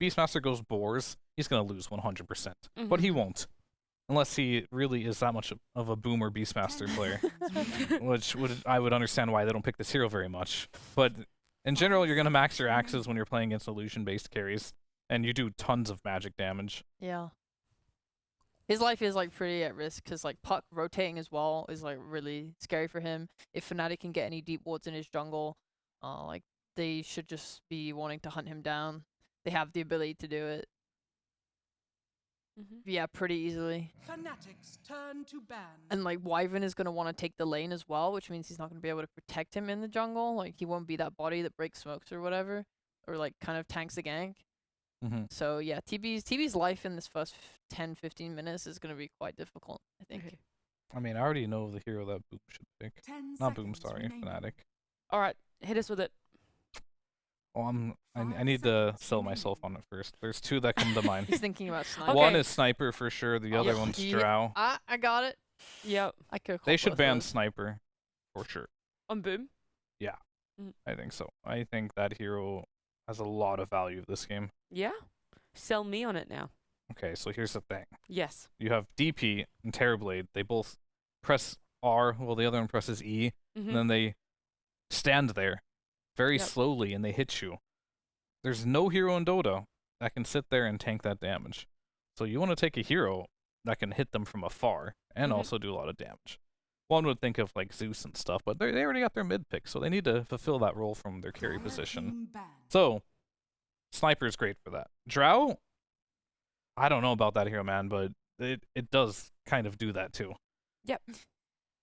Beastmaster goes boars, he's gonna lose 100%. But he won't. Unless he really is that much of a boomer Beastmaster player. Which I would understand why they don't pick this hero very much. But in general, you're gonna max your axes when you're playing against illusion-based carries. And you do tons of magic damage. Yeah. His life is like pretty at risk because like Puck rotating as well is like really scary for him. If Fnatic can get any deep wards in his jungle, like they should just be wanting to hunt him down. They have the ability to do it. Yeah, pretty easily. Fnatic's turn to ban. And like Wyvern is gonna want to take the lane as well, which means he's not gonna be able to protect him in the jungle. Like he won't be that body that breaks smokes or whatever, or like kind of tanks the gank. So yeah, TB's life in this first 10-15 minutes is gonna be quite difficult, I think. I mean, I already know the hero that Boom should pick. Not Boom, sorry, Fnatic. All right, hit us with it. Oh, I need to sell myself on it first. There's two that come to mind. He's thinking about sniper. One is Sniper for sure. The other one's Drow. I got it. Yep. They should ban Sniper for sure. On Boom? Yeah, I think so. I think that hero has a lot of value this game. Yeah? Sell me on it now. Okay, so here's the thing. Yes. You have DP and Terrorblade. They both press R while the other one presses E, and then they stand there very slowly and they hit you. There's no hero in Dota that can sit there and tank that damage. So you want to take a hero that can hit them from afar and also do a lot of damage. One would think of like Zeus and stuff, but they already got their mid pick, so they need to fulfill that role from their carry position. So Sniper is great for that. Drow, I don't know about that hero, man, but it does kind of do that too. Yep.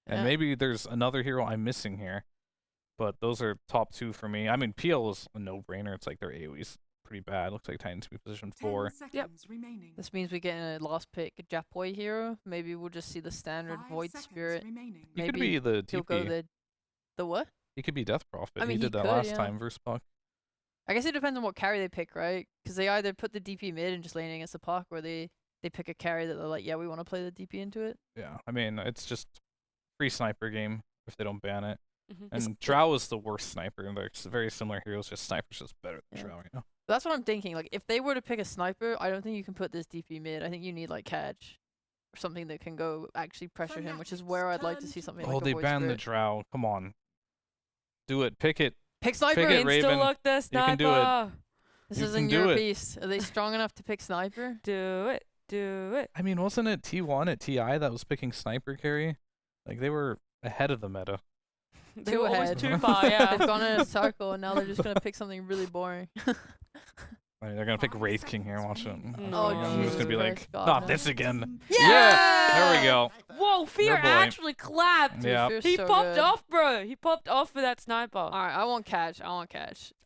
And maybe there's another hero I'm missing here, but those are top two for me. I mean, PL is a no-brainer. It's like their AoE's pretty bad. Looks like Titans be position 4. Yep. This means we get a last pick Japoi hero. Maybe we'll just see the standard Void Spirit. He could be the he'll TP. go the what? He could be Death Prophet. I mean, he did that could, last time versus Puck. I guess it depends on what carry they pick, right? Because they either put the DP mid and just lane against the Puck, or they pick a carry that they're like, yeah, we want to play the DP into it. Yeah, I mean, it's just free sniper game if they don't ban it. And Drow is the worst sniper, and they're very similar heroes, just Sniper's just better than Drow, you know? That's what I'm thinking. Like, if they were to pick a sniper, I don't think you can put this DP mid. I think you need, like, Catch. Or something that can go actually pressure him, which is where I'd like to see something like a they Void banned Spirit. the Drow. Come on. Do it. Pick it. Pick Sniper! Pick it, Raven. Insta-lock the Sniper! You can do it. This You isn't can do your it. piece. Are they strong enough to pick Sniper? Do it. Do it. I mean, wasn't it T1 at TI that was picking Sniper carry? Like, they were ahead of the meta. They were always ahead. too far, yeah. They've gone in a circle, and now they're just going to pick something really boring. I mean, they're going to pick Wraith King here, watch it. Oh, I'm just going to be like, Jesus Christ, not God, this no. again. Yeah! There we go. Whoa, Fear Good boy. actually clapped! Yeah. Fear's He so popped good. off, bro! He popped off for that sniper. Alright, I want Catch. Alright.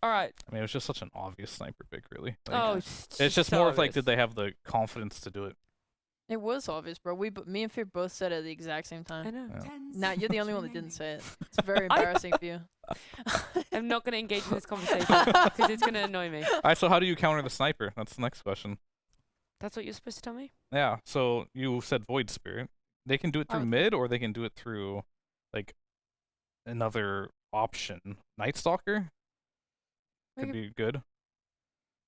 I mean, it was just such an obvious sniper pick, really. Like, Oh, it's just more of like, did they have the confidence to do it? It was obvious, bro. Me and Fear both said it at the exact same time. I know. Yeah. Nah, you're the only one that didn't say it. It's very embarrassing for you. I'm not going to engage in this conversation because it's going to annoy me. Alright, so how do you counter the sniper? That's the next question. That's what you're supposed to tell me? Yeah, so you said Void Spirit. They can do it through mid, or they can do it through, like, another option. Night Stalker? Could be good.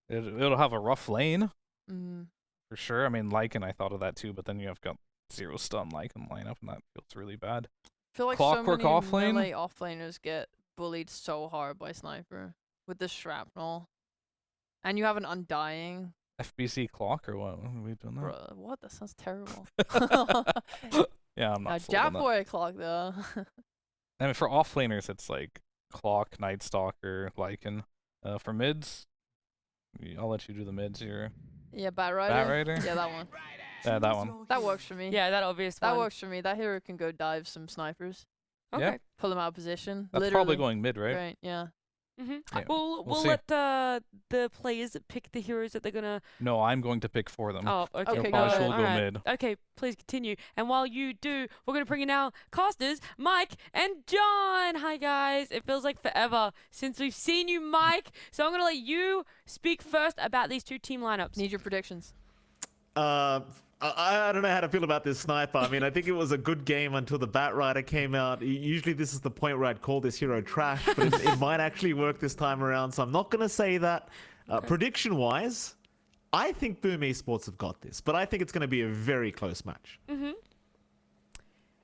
It'll have a rough lane. For sure. I mean, Lycan, I thought of that too, but then you have got 0 stun Lycan lineup, and that feels really bad. I feel like Clockwork so many offlane? melee offlaners get bullied so hard by Sniper with the shrapnel. And you have an Undying. FBC clock, or what? Are we doing that? Bro, what? That sounds terrible. Yeah, I'm Now, not sold on that. Japboy clock, though. I mean, for offlaners, it's like Clock, Night Stalker, Lycan. For mids, I'll let you do the mids here. Yeah, Bat Rider. Bat Rider? Yeah, that one. Yeah, that one. That works for me. Yeah, that obvious That one. works for me. That hero can go dive some snipers. Okay. Yeah. Pull them out of position. That's literally. probably going mid, right? Right, yeah. Yeah, We'll we'll see. let the players pick the heroes that they're going to... No, I'm going to pick for them. Oh, okay. Okay, So go Posh ahead. will go Alright. mid. Okay, please continue. And while you do, we're going to bring in our casters, Mike and John. Hi, guys. It feels like forever since we've seen you, Mike. So I'm going to let you speak first about these two team lineups. Need your predictions. I don't know how to feel about this sniper. I mean, I think it was a good game until the Bat Rider came out. Usually this is the point where I'd call this hero trash, but it might actually work this time around, so I'm not going to say that. Prediction-wise, I think Boom Esports have got this, but I think it's going to be a very close match.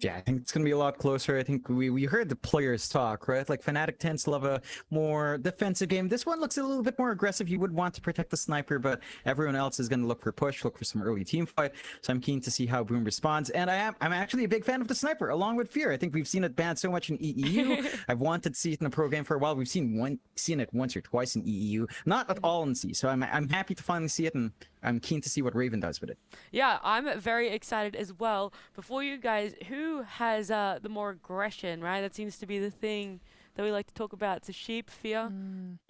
Yeah, I think it's going to be a lot closer. I think we heard the players talk, right? Like, Fnatic tends to love a more defensive game. This one looks a little bit more aggressive. You would want to protect the sniper, but everyone else is going to look for push, look for some early team fight. So I'm keen to see how Boom responds. And I'm actually a big fan of the sniper, along with Fear. I think we've seen it banned so much in EEU. I've wanted to see it in the pro game for a while. We've seen it once or twice in EEU, not at all in C. So I'm happy to finally see it, and I'm keen to see what Raven does with it. Yeah, I'm very excited as well. Before you guys, who has the more aggression, right? That seems to be the thing that we like to talk about. It's a Sheep, Fear.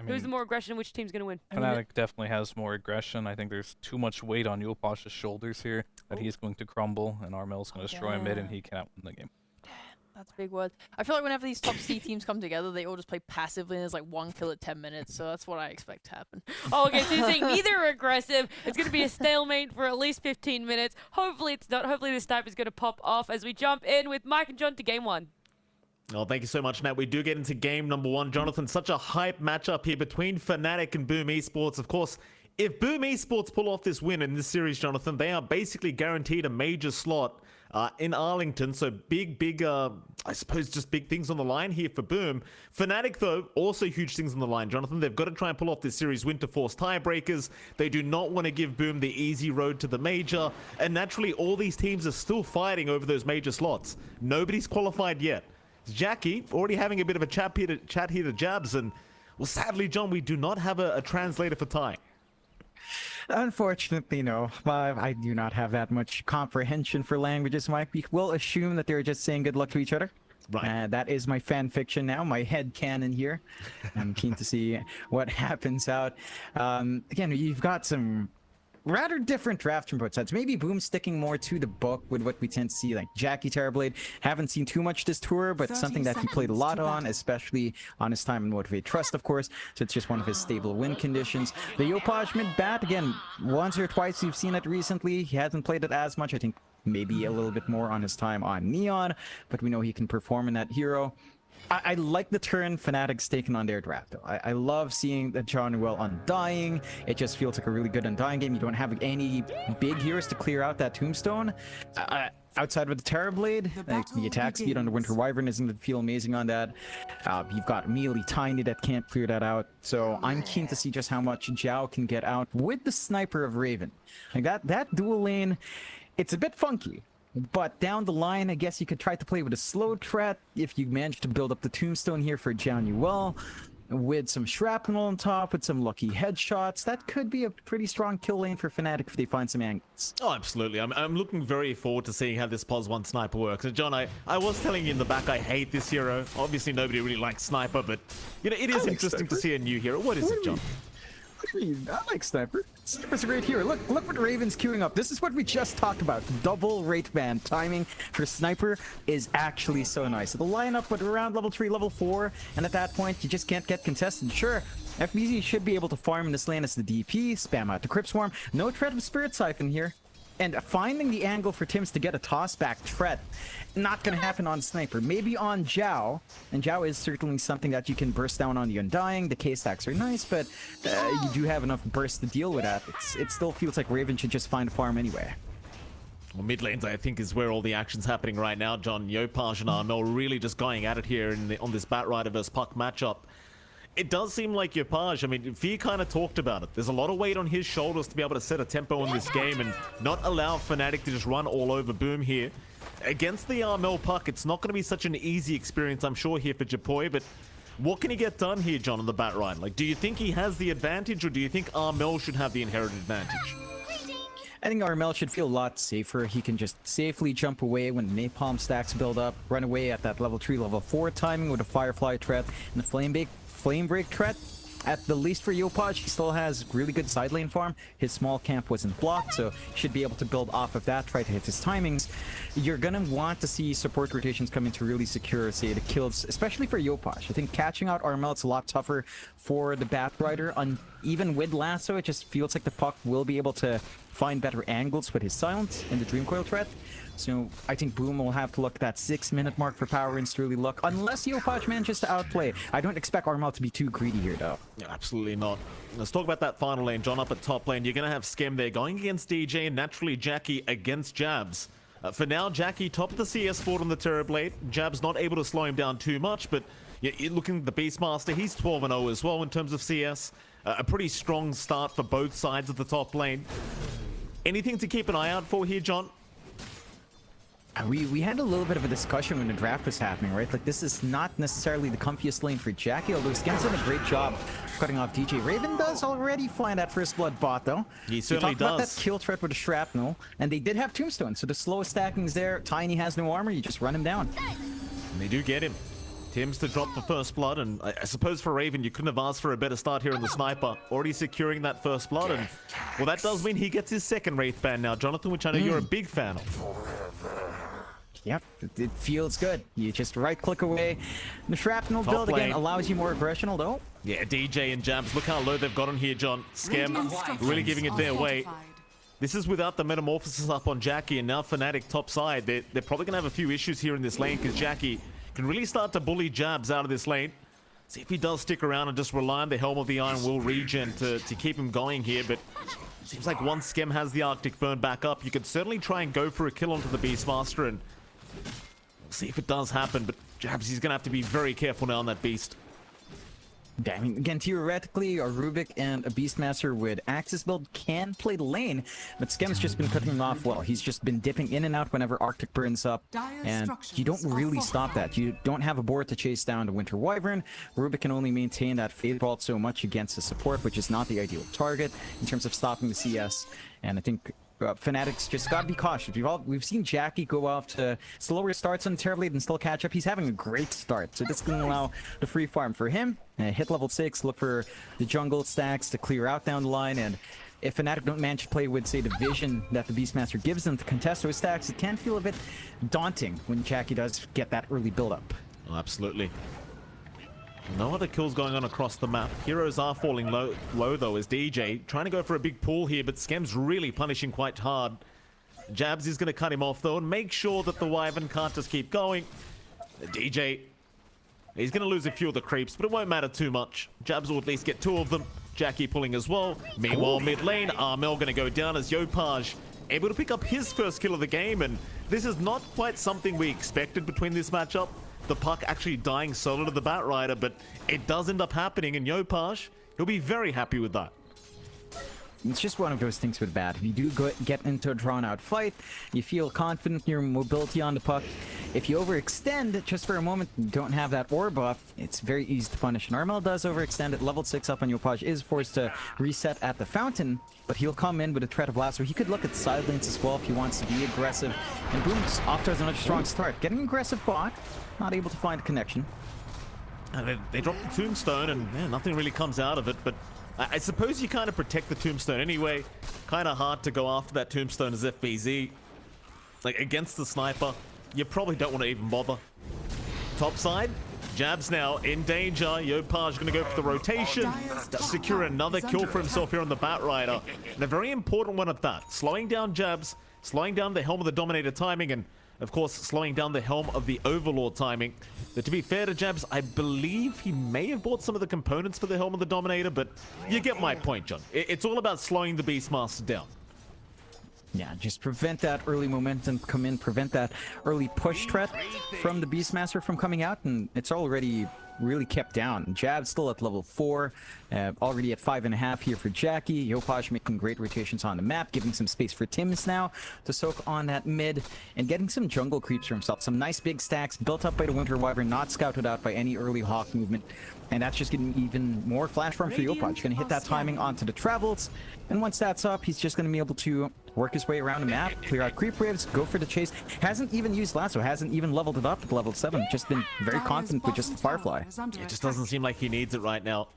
Who's the more aggression? Which team's going to win? Fnatic definitely has more aggression. I think there's too much weight on Yopash's shoulders here that he's going to crumble, and Armel's going to destroy mid, and he cannot win the game. That's a big word. I feel like whenever these top C teams come together, they all just play passively, and there's like 1 kill at 10 minutes. So that's what I expect to happen. Oh, okay. So you're saying neither are aggressive. It's going to be a stalemate for at least 15 minutes. Hopefully it's not. Hopefully this sniper is going to pop off as we jump in with Mike and John to game 1. Oh, thank you so much, Nat. We do get into game number 1. Jonathan, such a hype matchup here between Fnatic and Boom Esports. Of course, if Boom Esports pull off this win in this series, Jonathan, they are basically guaranteed a major slot in Arlington. So big, I suppose just big things on the line here for Boom. Fnatic, though, also huge things on the line, Jonathan. They've got to try and pull off this series win to force tiebreakers. They do not want to give Boom the easy road to the major. And naturally, all these teams are still fighting over those major slots. Nobody's qualified yet. Jackie already having a bit of a chat here to Jabs. And, well, sadly, John, we do not have a translator for Thai. Unfortunately, no. I do not have that much comprehension for languages, Mike. We will assume that they're just saying good luck to each other. Right. That is my fan fiction now, my head canon here. I'm keen to see what happens out. Again, you've got some rather different drafts from both sides. Maybe Boom sticking more to the book with what we tend to see, like Jackie Terrorblade. Haven't seen too much this tour, but something that he played a lot on, especially on his time in Motivate Trust, of course. So it's just one of his stable win conditions. The Yopaj mid bat, again, once or twice we've seen it recently. He hasn't played it as much. I think maybe a little bit more on his time on Neon, but we know he can perform in that hero. I like the turn Fnatic's taken on their draft, though. I love seeing the John Well Undying. It just feels like a really good Undying game. You don't have any big heroes to clear out that Tombstone. Outside of the Terrorblade, the attack speed on the Winter Wyvern isn't going to feel amazing on that. You've got Mealy Tiny that can't clear that out. So I'm keen to see just how much Zhao can get out with the Sniper of Raven. Like that dual lane, it's a bit funky. But down the line, I guess you could try to play with a slow threat if you manage to build up the Tombstone here for Jiao Nuel. With some shrapnel on top, with some lucky headshots, that could be a pretty strong kill lane for Fnatic if they find some angles. Oh, absolutely. I'm looking very forward to seeing how this Pos 1 Sniper works. And John, I was telling you in the back, I hate this hero. Obviously, nobody really likes Sniper, but you know it is interesting to see a new hero. What is it, John? What do you mean? I like Sniper. Sniper's a great hero. Look what Raven's queuing up. This is what we just talked about. Double rate ban timing for Sniper is actually so nice. So the lineup with around level 3, level 4, and at that point you just can't get contested. Sure, FBZ should be able to farm in this lane as the DP, spam out the Crypt Swarm. No threat of Spirit Siphon here. And finding the angle for Tims to get a tossback threat, not going to happen on Sniper. Maybe on Zhao, and Zhao is certainly something that you can burst down on the Undying. The K-stacks are nice, but you do have enough burst to deal with that. It still feels like Raven should just find a farm anyway. Well, mid lanes, I think, is where all the action's happening right now, John. Yopaj and Armel really just going at it here on this Batrider versus Puck matchup. It does seem like Yopaj, I mean, Fee kind of talked about it. There's a lot of weight on his shoulders to be able to set a tempo in this game and not allow Fnatic to just run all over Boom here. Against the Armel Puck, it's not going to be such an easy experience, I'm sure, here for Japoy, but what can he get done here, John, on the Batrider? Like, do you think he has the advantage, or do you think Armel should have the inherited advantage? I think Armel should feel a lot safer. He can just safely jump away when napalm stacks build up, run away at that level 3, level 4 timing with a Firefly threat and the Flame Break threat. At the least for Yopaj, he still has really good side lane farm. His small camp wasn't blocked, so should be able to build off of that, try to hit his timings. You're gonna want to see support rotations come in to really secure, say, the kills, especially for Yopaj. I think catching out Armel, it's a lot tougher for the Batrider. Even with Lasso, it just feels like the Puck will be able to find better angles with his silence and the Dream Coil threat. So I think Boom will have to look at that 6-minute mark for Power Ins to really look, unless Yopaj manages to outplay. I don't expect Armal to be too greedy here, though. Yeah, absolutely not. Let's talk about that final lane. John up at top lane. You're going to have Skem there going against DJ and naturally Jackie against Jabs. For now, Jackie top of the CS board on the Terrorblade. Jabs not able to slow him down too much, but you're looking at the Beastmaster. He's 12-0 as well in terms of CS. A pretty strong start for both sides of the top lane. Anything to keep an eye out for here, John? We had a little bit of a discussion when the draft was happening, right? Like, this is not necessarily the comfiest lane for Jackie, although Skem's done a great job cutting off DJ. Raven does already find that first blood bot, though. He certainly does. About that kill threat with the shrapnel, and they did have Tombstone, so the slowest stacking is there. Tiny has no armor, you just run him down. And they do get him. Tim's to drop the first blood, and I suppose for Raven, you couldn't have asked for a better start here in the sniper. Already securing that first blood, and well, that does mean he gets his second Wraith ban now, Jonathan, which I know you're a big fan of. Yep, it feels good. You just right-click away. The shrapnel Top build, again, lane. allows you more aggression, although... Yeah, DJ and Jabs, look how low they've gotten here, John. Skem really giving it their way. This is without the metamorphosis up on Jackie, and now Fnatic top side. They're probably going to have a few issues here in this lane, because Jackie can really start to bully Jabs out of this lane. See if he does stick around and just rely on the Helm of the Iron Will regen to keep him going here, but seems like once Skem has the Arctic Burn back up, you could certainly try and go for a kill onto the Beastmaster, and we'll see if it does happen, but Jabs, he's going to have to be very careful now on that Beast. Yeah, I mean, again, theoretically, a Rubik and a Beastmaster with Axis build can play the lane, but Skem's just been cutting him off well. He's just been dipping in and out whenever Arctic burns up, and you don't really stop that. You don't have a board to chase down the Winter Wyvern. Rubik can only maintain that Fade Vault so much against the support, which is not the ideal target in terms of stopping the CS, and I think Fnatic's just gotta be cautious. We've seen Jackie go off to slower starts on Terrorblade and still catch up. He's having a great start, so this can allow the free farm for him. Hit level 6, look for the jungle stacks to clear out down the line, and if Fnatic don't manage to play with, say, the vision that the Beastmaster gives them to contest those stacks, it can feel a bit daunting when Jackie does get that early build-up. Oh, absolutely. No other kills going on across the map. Heroes are falling low though, as DJ trying to go for a big pull here, but Skem's really punishing quite hard. Jabs is going to cut him off though and make sure that the Wyvern can't just keep going. DJ, he's going to lose a few of the creeps, but it won't matter too much. Jabs will at least get 2 of them. Jackie pulling as well. Meanwhile, mid lane, Armel going to go down as Yopaj able to pick up his first kill of the game, and this is not quite something we expected between this matchup. The puck actually dying solo to the Batrider, but it does end up happening, and Yopaj, he'll be very happy with that. It's just one of those things with Bat. If you do get into a drawn-out fight, you feel confident in your mobility on the puck. If you overextend just for a moment and don't have that ore buff, it's very easy to punish. And Armel does overextend at level 6 up on Yopaj, is forced to reset at the fountain, but he'll come in with a threat of lasso. He could look at side lanes as well if he wants to be aggressive. And Boom's off to another strong start. Getting aggressive bot, not able to find a connection. And they drop the Tombstone, and nothing really comes out of it, but I suppose you kind of protect the Tombstone anyway. Kind of hard to go after that Tombstone as FBZ. Like, against the sniper, you probably don't want to even bother. Top side, Jabs now in danger. Yopaj going to go for the rotation. Secure another kill for himself here on the Batrider. And a very important one at that. Slowing down Jabs, slowing down the Helm of the Dominator timing, and of course, slowing down the Helm of the Overlord timing. But to be fair to Jabs, I believe he may have bought some of the components for the Helm of the Dominator, but you get my point, John. It's all about slowing the Beastmaster down. Yeah, just prevent that early momentum come in, prevent that early push threat from the Beastmaster from coming out, and it's already really kept down. Jab's still at level 4, already at 5.5 here for Jackie. Yopaj making great rotations on the map, giving some space for Tims now to soak on that mid, and getting some jungle creeps for himself. Some nice big stacks built up by the Winter Wyvern, not scouted out by any early Hawk movement. And that's just getting even more flash farm for Yopaj. Going to hit that timing onto the travels, and once that's up, he's just going to be able to work his way around the map, clear out creep waves, go for the chase. Hasn't even used lasso, hasn't even leveled it up to level 7. Just been very confident with just the Firefly. It just doesn't seem like he needs it right now.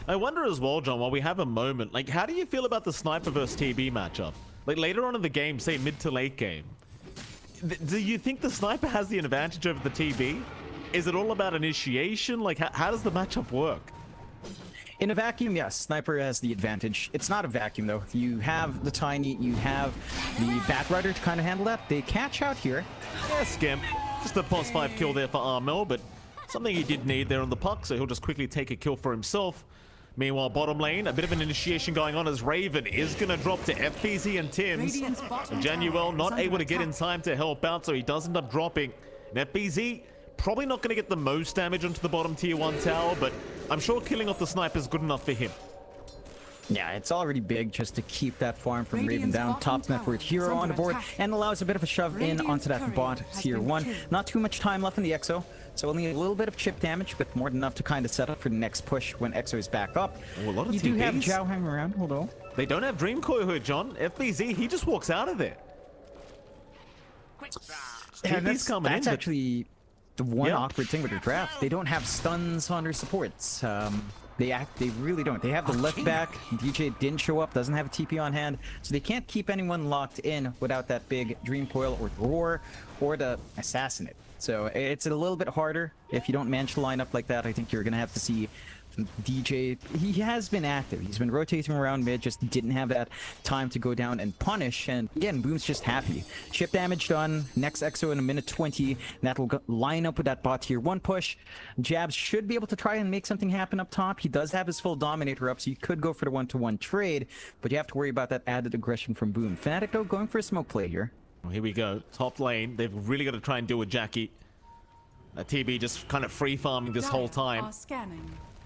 I wonder as well, John, while we have a moment, like, how do you feel about the Sniper versus TB matchup? Like, later on in the game, say mid to late game, do you think the Sniper has the advantage over the TB? Is it all about initiation? Like, how does the matchup work? In a vacuum, yes, Sniper has the advantage. It's not a vacuum, though. You have the Tiny, you have the Batrider to kind of handle that. They catch out here. Yeah, Scam. Just a +5 kill there for Armel, but something he did need there on the puck, so he'll just quickly take a kill for himself. Meanwhile, bottom lane, a bit of an initiation going on as Raven is going to drop to FPZ and Tim's. Januel not able to get in time to help out, so he does end up dropping. And FPZ probably not going to get the most damage onto the bottom tier 1 tower, but I'm sure killing off the sniper is good enough for him. Yeah, it's already big just to keep that farm from Raven down. Top net worth hero on the board and allows a bit of a shove in onto that bot tier 1. Not too much time left in the EXO, so only a little bit of chip damage, but more than enough to kind of set up for the next push when EXO is back up. Oh, a lot of you TPs. do have Zhao hanging around, hold on. They don't have Dream Coil here, John. FBZ, he just walks out of there. Yeah, that's actually the one awkward thing with their draft. They don't have stuns on their supports. They really don't. They have the left back. DJ didn't show up, doesn't have a TP on hand, so they can't keep anyone locked in without that big Dream Coil or Roar or the Assassinate. So it's a little bit harder if you don't manage to line up like that. I think you're gonna have to see DJ. He has been active. He's been rotating around mid, just didn't have that time to go down and punish. And again, Boom's just happy. Chip damage done. Next EXO in a minute 20. That'll line up with that bot tier 1 push. Jabs should be able to try and make something happen up top. He does have his full Dominator up, so you could go for the 1-to-1 trade, but you have to worry about that added aggression from Boom. Fnatic, though, going for a smoke play here. Well, here we go. Top lane. They've really got to try and deal with Jackie. TB just kind of free farming this whole time.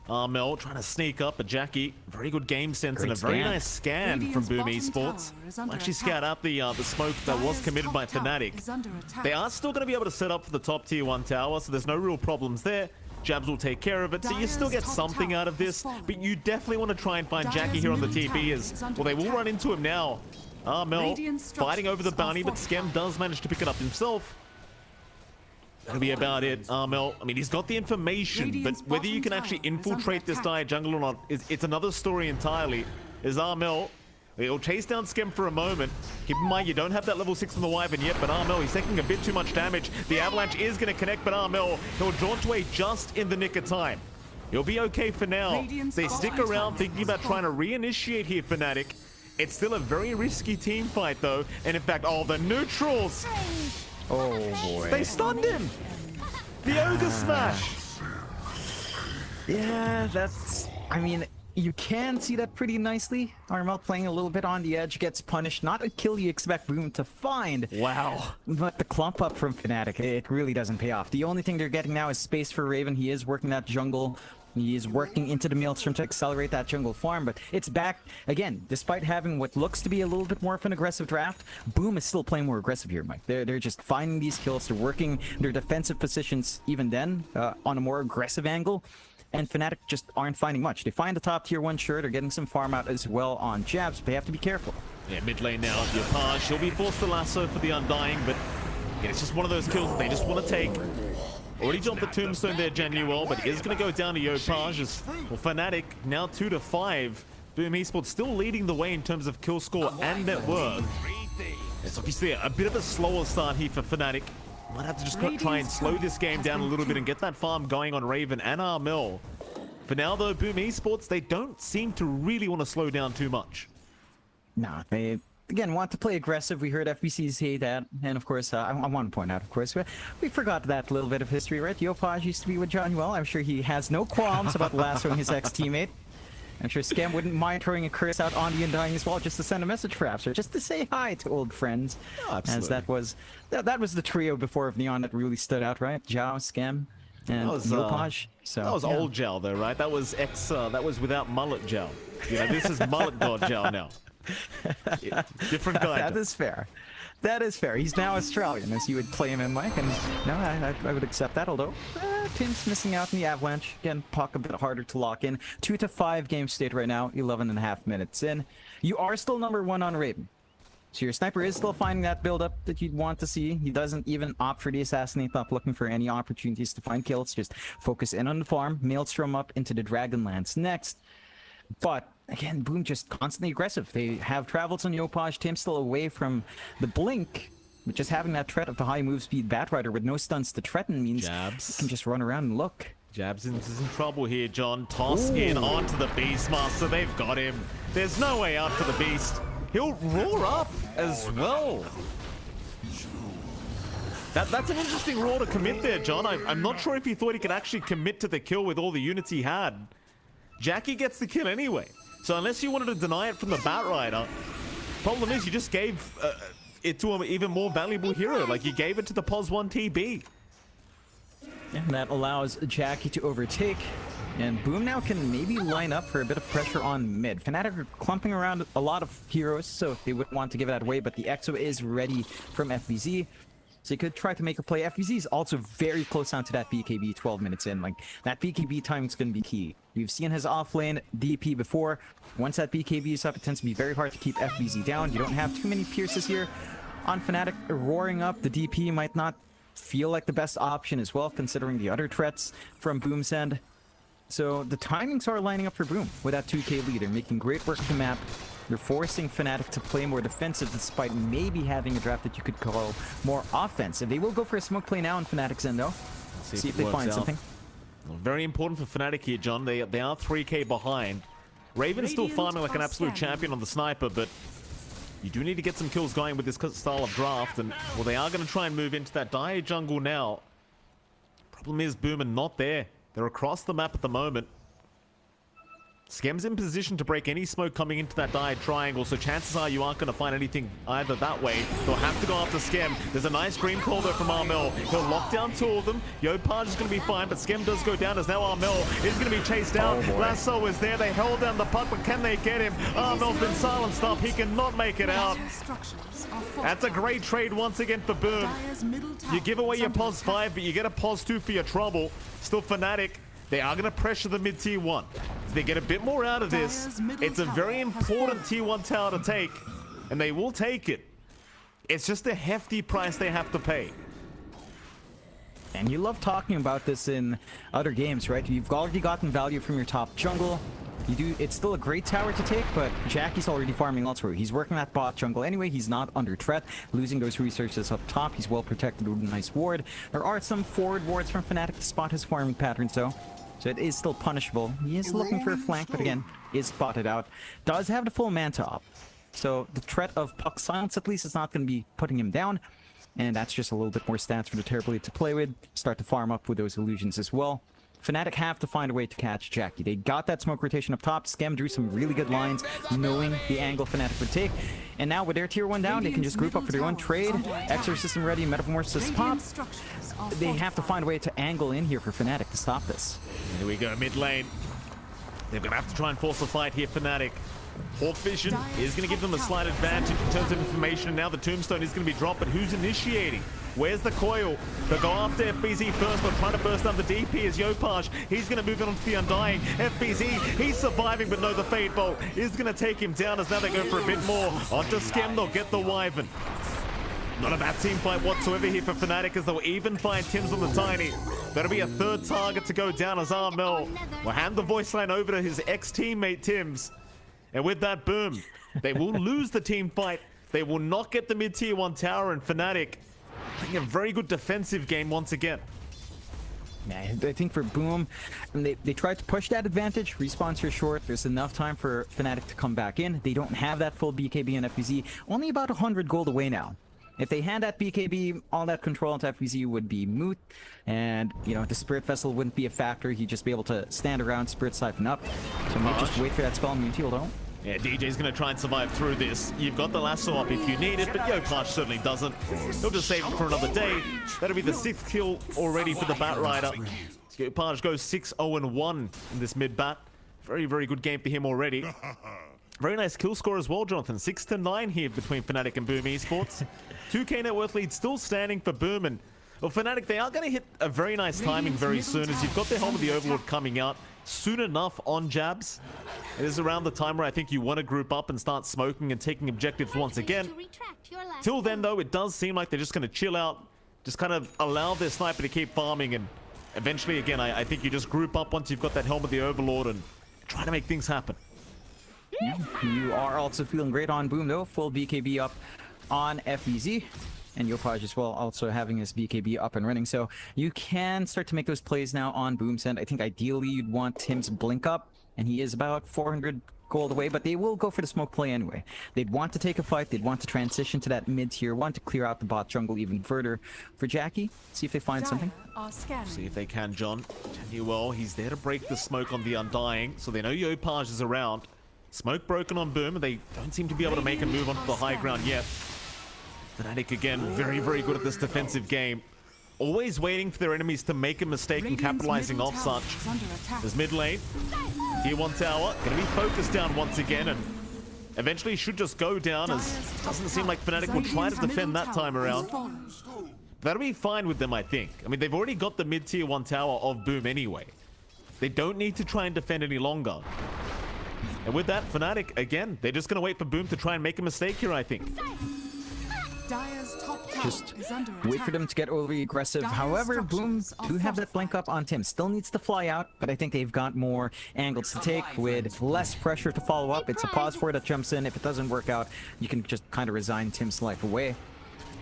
Armel trying to sneak up, but Jackie, very good game sense. Great and a very scan. nice scan from Boom Esports. Actually scout out the smoke that was committed by Fnatic. They are still going to be able to set up for the top tier 1 tower, so there's no real problems there. Jabs will take care of it, so you still get something out of this, but you definitely want to try and find Jackie here on the TP as, well, they will run into him now. Armel fighting over the bounty, but Skem does manage to pick it up himself. That'll be about it. Armel, I mean, he's got the information, but whether you can actually infiltrate this dire jungle or not, it's another story entirely. Is Armel, he'll chase down Skem for a moment. Keep in mind, you don't have that level 6 on the Wyvern yet, but Armel, he's taking a bit too much damage. The Avalanche is going to connect, but Armel, he'll draw away just in the nick of time. He'll be okay for now. They stick around thinking about trying to reinitiate here, Fnatic. It's still a very risky team fight, though. And in fact, oh, the neutrals! Oh boy. They stunned him! The Ogre Smash! Yeah, that's... I mean, you can see that pretty nicely. Armel playing a little bit on the edge, gets punished. Not a kill you expect Boom to find. Wow. But the clump up from Fnatic, it really doesn't pay off. The only thing they're getting now is space for Raven. He is working that jungle. He is working into the Maelstrom to accelerate that jungle farm, but it's back again. Despite having what looks to be a little bit more of an aggressive draft, Boom is still playing more aggressive here, Mike. They're just finding these kills. They're working their defensive positions even then on a more aggressive angle, and Fnatic just aren't finding much. They find the top tier 1, sure. They're getting some farm out as well on Jabs, but they have to be careful. Yeah, mid lane now. Yopaj, she'll be forced to lasso for the Undying, but yeah, it's just one of those kills that they just want to take. Already jumped the tombstone there, Januel, but he is going to go down to Yopaj as, well, Fnatic now 2-5. Boom Esports still leading the way in terms of kill score and net worth. It's obviously a bit of a slower start here for Fnatic. Might have to just try and slow this game down a little bit and get that farm going on Raven and Armel. For now, though, Boom Esports, they don't seem to really want to slow down too much. No, they... Again, want to play aggressive. We heard FBC say that, and of course, I want to point out, of course, we forgot that little bit of history, right? Yopaj used to be with Januel. I'm sure he has no qualms about lassoing his ex-teammate. I'm sure Scam wouldn't mind throwing a curse out on the Undying as well, just to send a message, perhaps, or just to say hi to old friends. Oh, absolutely. As that was the trio before of Neon that really stood out, right? Zhao, Scam, and Yopaj. So that was old Zhao, though, right? That was that was without mullet Zhao. You know, this is mullet god Zhao now. Different guy. That is fair. That is fair. He's now Australian, as you would claim him, Mike. And no, I would accept that. Although Tim's missing out in the Avalanche. Again, puck a bit harder to lock in. 2-5 game state right now. 11.5 minutes in. You are still number 1 on Raven. So your sniper is still finding that build-up that you'd want to see. He doesn't even opt for the assassinate up, looking for any opportunities to find kills. Just focus in on the farm. Maelstrom up into the Dragonlance next. But again, Boom just constantly aggressive. They have travels on Yopaj. Tim still away from the blink, but just having that threat of the high move speed Batrider with no stuns to threaten means Jabs you can just run around and look. Jabs is in trouble here, John. Toss in onto the Beastmaster. They've got him. There's no way out for the Beast. He'll roar up as well. That's an interesting roar to commit there, John. I'm not sure if he thought he could actually commit to the kill with all the units he had. Jackie gets the kill anyway. So unless you wanted to deny it from the Batrider, problem is you just gave it to an even more valuable hero. Like, you gave it to the POS 1 TB. And that allows Jackie to overtake. And Boom now can maybe line up for a bit of pressure on mid. Fnatic are clumping around a lot of heroes, so they wouldn't want to give that away, but the Exo is ready from FBZ. So you could try to make a play. FBZ is also very close down to that BKB 12 minutes in. Like, that BKB time is going to be key. We've seen his offlane DP before. Once that BKB is up, it tends to be very hard to keep FBZ down. You don't have too many pierces here. On Fnatic, roaring up, the DP might not feel like the best option as well, considering the other threats from Boom's end. So the timings are lining up for Boom with that 2k lead. They're making great work of the map. They're forcing Fnatic to play more defensive despite maybe having a draft that you could call more offensive. They will go for a smoke play now on Fnatic's end though. See if they find something. Well, very important for Fnatic here, John. They are 3k behind. Raven's still farming like an absolute champion on the sniper, but you do need to get some kills going with this style of draft. And, well, they are going to try and move into that dire jungle now. Problem is, Boom are not there. They're across the map at the moment. Skem's in position to break any smoke coming into that dire triangle, so chances are you aren't going to find anything either that way. They'll have to go after Skem. There's a nice green call there from Armel. He'll lock down two of them. Yopaj is going to be fine, but Skem does go down as now Armel is going to be chased down. Lasso is there. They held down the puck, but can they get him? Armel's been silenced up. He cannot make it out. That's a great trade once again for Boom. You give away your POS 5, but you get a POS 2 for your trouble. Still Fnatic. They are going to pressure the mid tier 1. So they get a bit more out of this. It's a very important tier 1 tower to take, and they will take it. It's just a hefty price they have to pay. And you love talking about this in other games, right? You've already gotten value from your top jungle. It's still a great tower to take, but Jackie's already farming elsewhere. He's working that bot jungle anyway. He's not under threat. Losing those resources up top, he's well protected with a nice ward. There are some forward wards from Fnatic to spot his farming patterns though, so it is still punishable. He is looking for a flank, but again, is spotted out. Does have the full manta up, so the threat of puck silence at least is not going to be putting him down, and that's just a little bit more stats for the Terrible to play with. Start to farm up with those illusions as well. Fnatic have to find a way to catch Jackie. They got that smoke rotation up top. Skem drew some really good lines, knowing the angle Fnatic would take. And now with their tier 1 down, they can just group up for their own trade. Exorcism ready, Metamorphosis pop. They have to find a way to angle in here for Fnatic to stop this. Here we go, mid lane. They're going to have to try and force a fight here, Fnatic. Hawk Vision is going to give them a slight advantage in terms of information, and now the Tombstone is going to be dropped, but who's initiating? Where's the coil? They'll go after FBZ first. They're trying to burst down the DP as Yopaj. He's going to move on to the Undying. FBZ, he's surviving, but no, the Fade Bolt is going to take him down as now they go for a bit more. Onto Skem, they'll get the Wyvern. Not a bad team fight whatsoever here for Fnatic as they'll even find Tims on the Tiny. That'll be a third target to go down as Armel will hand the voice line over to his ex-teammate Tims. And with that, Boom, they will lose the team fight. They will not get the mid-tier 1 tower, and Fnatic playing a very good defensive game once again. Yeah, I think for Boom, they tried to push that advantage. Respawns are short. There's enough time for Fnatic to come back in. They don't have that full BKB and FBZ. Only about 100 gold away now. If they had that BKB, all that control into FBZ would be moot. And, you know, the Spirit Vessel wouldn't be a factor. He'd just be able to stand around, Spirit Siphon up. So maybe just wait for that spell immune heal, don't? Yeah, DJ's going to try and survive through this. You've got the lasso up if you need it, but Yopaj certainly doesn't. He'll just save it for another day. That'll be the 6th kill already for the Batrider. Yopaj goes 6-0-1 in this mid-bat. Very, very good game for him already. Very nice kill score as well, Jonathan. 6-9 here between Fnatic and Boom Esports. 2k net worth lead still standing for Boom. And, well, Fnatic, they are going to hit a very nice timing very soon as you've got the Helm of the Overlord coming out soon enough on Jabs. It is around the time where I think you want to group up and start smoking and taking objectives once again. Till then, though, it does seem like they're just going to chill out, just kind of allow their sniper to keep farming, and eventually, again, I think you just group up once you've got that Helm of the Overlord and try to make things happen. Yeah, you are also feeling great on Boom, though. Full BKB up on FBZ. and Yopaj as well, also having his BKB up and running. So you can start to make those plays now on Boom's end. I think ideally you'd want Tim's blink up, and he is about 400 gold away, but they will go for the smoke play anyway. They'd want to take a fight, they'd want to transition to that mid-tier one to clear out the bot jungle even further. For Jackie, see if they find something. See if they can, John. Well, he's there to break the smoke on the Undying, so they know Yopaj is around. Smoke broken on Boom, and they don't seem to be able to make a move onto the high ground yet. Fnatic again, very, very good at this defensive game. Always waiting for their enemies to make a mistake and capitalizing off such. There's mid lane. Tier 1 tower going to be focused down once again, and eventually should just go down, as it doesn't seem like Fnatic will try to defend that time around. That'll be fine with them, I think. I mean, they've already got the mid tier 1 tower of Boom anyway. They don't need to try and defend any longer. And with that, Fnatic, again, they're just going to wait for Boom to try and make a mistake here, I think. Just wait for them to get overly aggressive. However, Boom do have that blink up on Tim. Still needs to fly out, but I think they've got more angles to take with less pressure to follow up. It's a pause for it that jumps in. If it doesn't work out, you can just kind of resign Tim's life away.